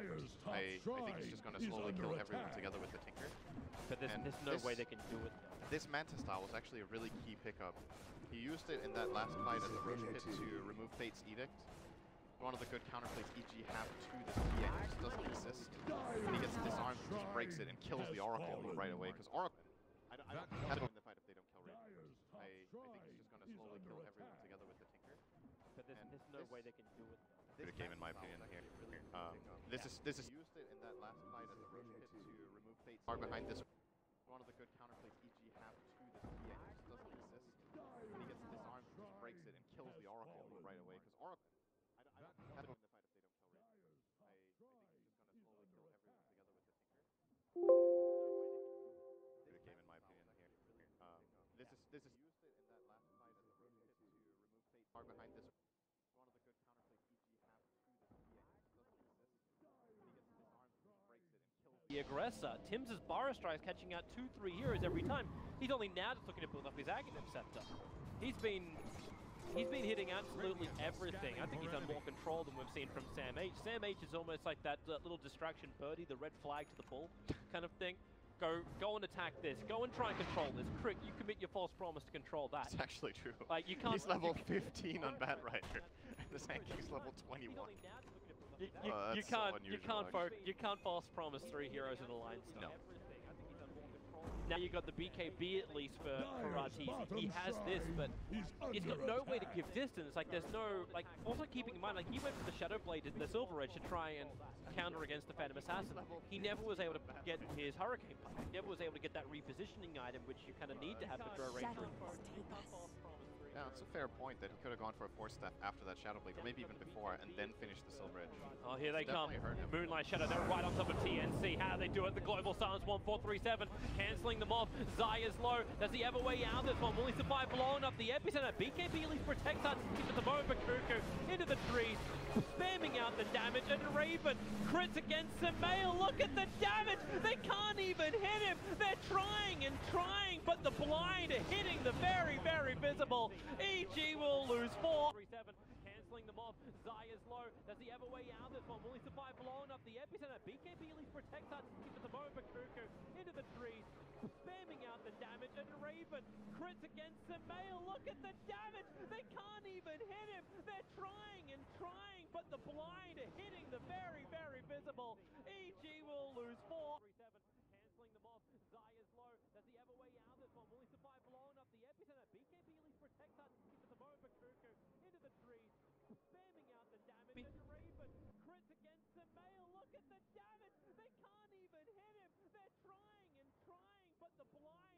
I think he's just going to slowly kill everyone together with the Tinker. But there's no way they can do it. This Manta style was actually a really key pickup. He used it in that last fight at the Roche Pit to remove Fate's Edict. one of the good counterplays EG have to this PX just doesn't exist. When he gets disarmed, he just breaks it and kills the Oracle right away, because Oracle... I don't have to win the fight if they don't kill Raven. I think he's just going to slowly kill everyone together with the Tinker. But there's no way they can do it. Good game in my opinion here. This is used it in that last fight at the Roach Pit to remove Fate. Far behind this, one of the good counterplays EG have to this PX just doesn't exist. When he gets disarmed, he just breaks it and kills the Oracle right away, because Oracle... I don't have to win the fight if they don't kill Raven. I think he's just going to slowly kill everyone together with the Tinker. But there's no way they can do it. Good game in my opinion here. This is used it in that last fight at the Roach Pit to remove Fate. Far behind this, one of the good counterplays EG have to this PX just doesn't exist. When he gets disarmed, he just breaks it and kills The aggressor, Tim's Bara Strike is catching out 2-3 heroes every time. He's only now just looking to build up his Aghanim Scepter. He's been hitting absolutely everything. I think he's done more control than we've seen from Sam H. Sam H is almost like that little distraction birdie, the red flag to the bull kind of thing. Go and attack this. Go and try and control this. Crick, you commit your false promise to control that. It's actually true. Like you can't. He's level 15 on Bat Rider. The Sankey's level 21. You can't false promise 3 heroes in a line. No. Now you got the BKB at least for Ratiz. He has this, but he's got no way to give distance. Like there's no Also keeping in mind, like he went for the Shadow Blade, the Silver Edge to try and counter against the Phantom Assassin. He never was able to get his Hurricane Punch. He never was able to get that repositioning item, which you kind of need to have for Draw Ranger. Yeah, it's a fair point that he could have gone for a 4-step after that Shadow Blade, or maybe even before, and then finished the Silver Edge. Oh, here they come. Moonlight Shadow, they're right on top of TNC. How do they do it? The Global Silence 1437, cancelling them off. Zaya's low. Does he have a way out of this one? Will he survive blowing up the epicenter? BKB at least protects us at the moment, but Cuckoo into the trees, spamming out the damage, and Raven crits against Samael. Look at the damage! They can't even hit him! They're trying and trying, but the blind hitting the very, very visible. EG will lose 4. Cancelling them off. Zaya's low. Does he have a way out of this one? Will he survive blowing up the epicenter? BKB at least protects us at the moment, but Cuckoo into the trees, spamming out the damage, and Raven crits against Samael. Look at the damage! They can't even hit him! They're trying and trying, but the blind hitting the very, very visible. EG will lose 4. Cancelling them off. Zaya's low. Does he have a way out of this one? Will he survive blowing up the epicenter? BKB at least protects us at the moment, but Cuckoo into the trees, spamming out the damage, and Raven crits against Samael. Look at the damage! They can't even hit him! They're trying and trying, but the blind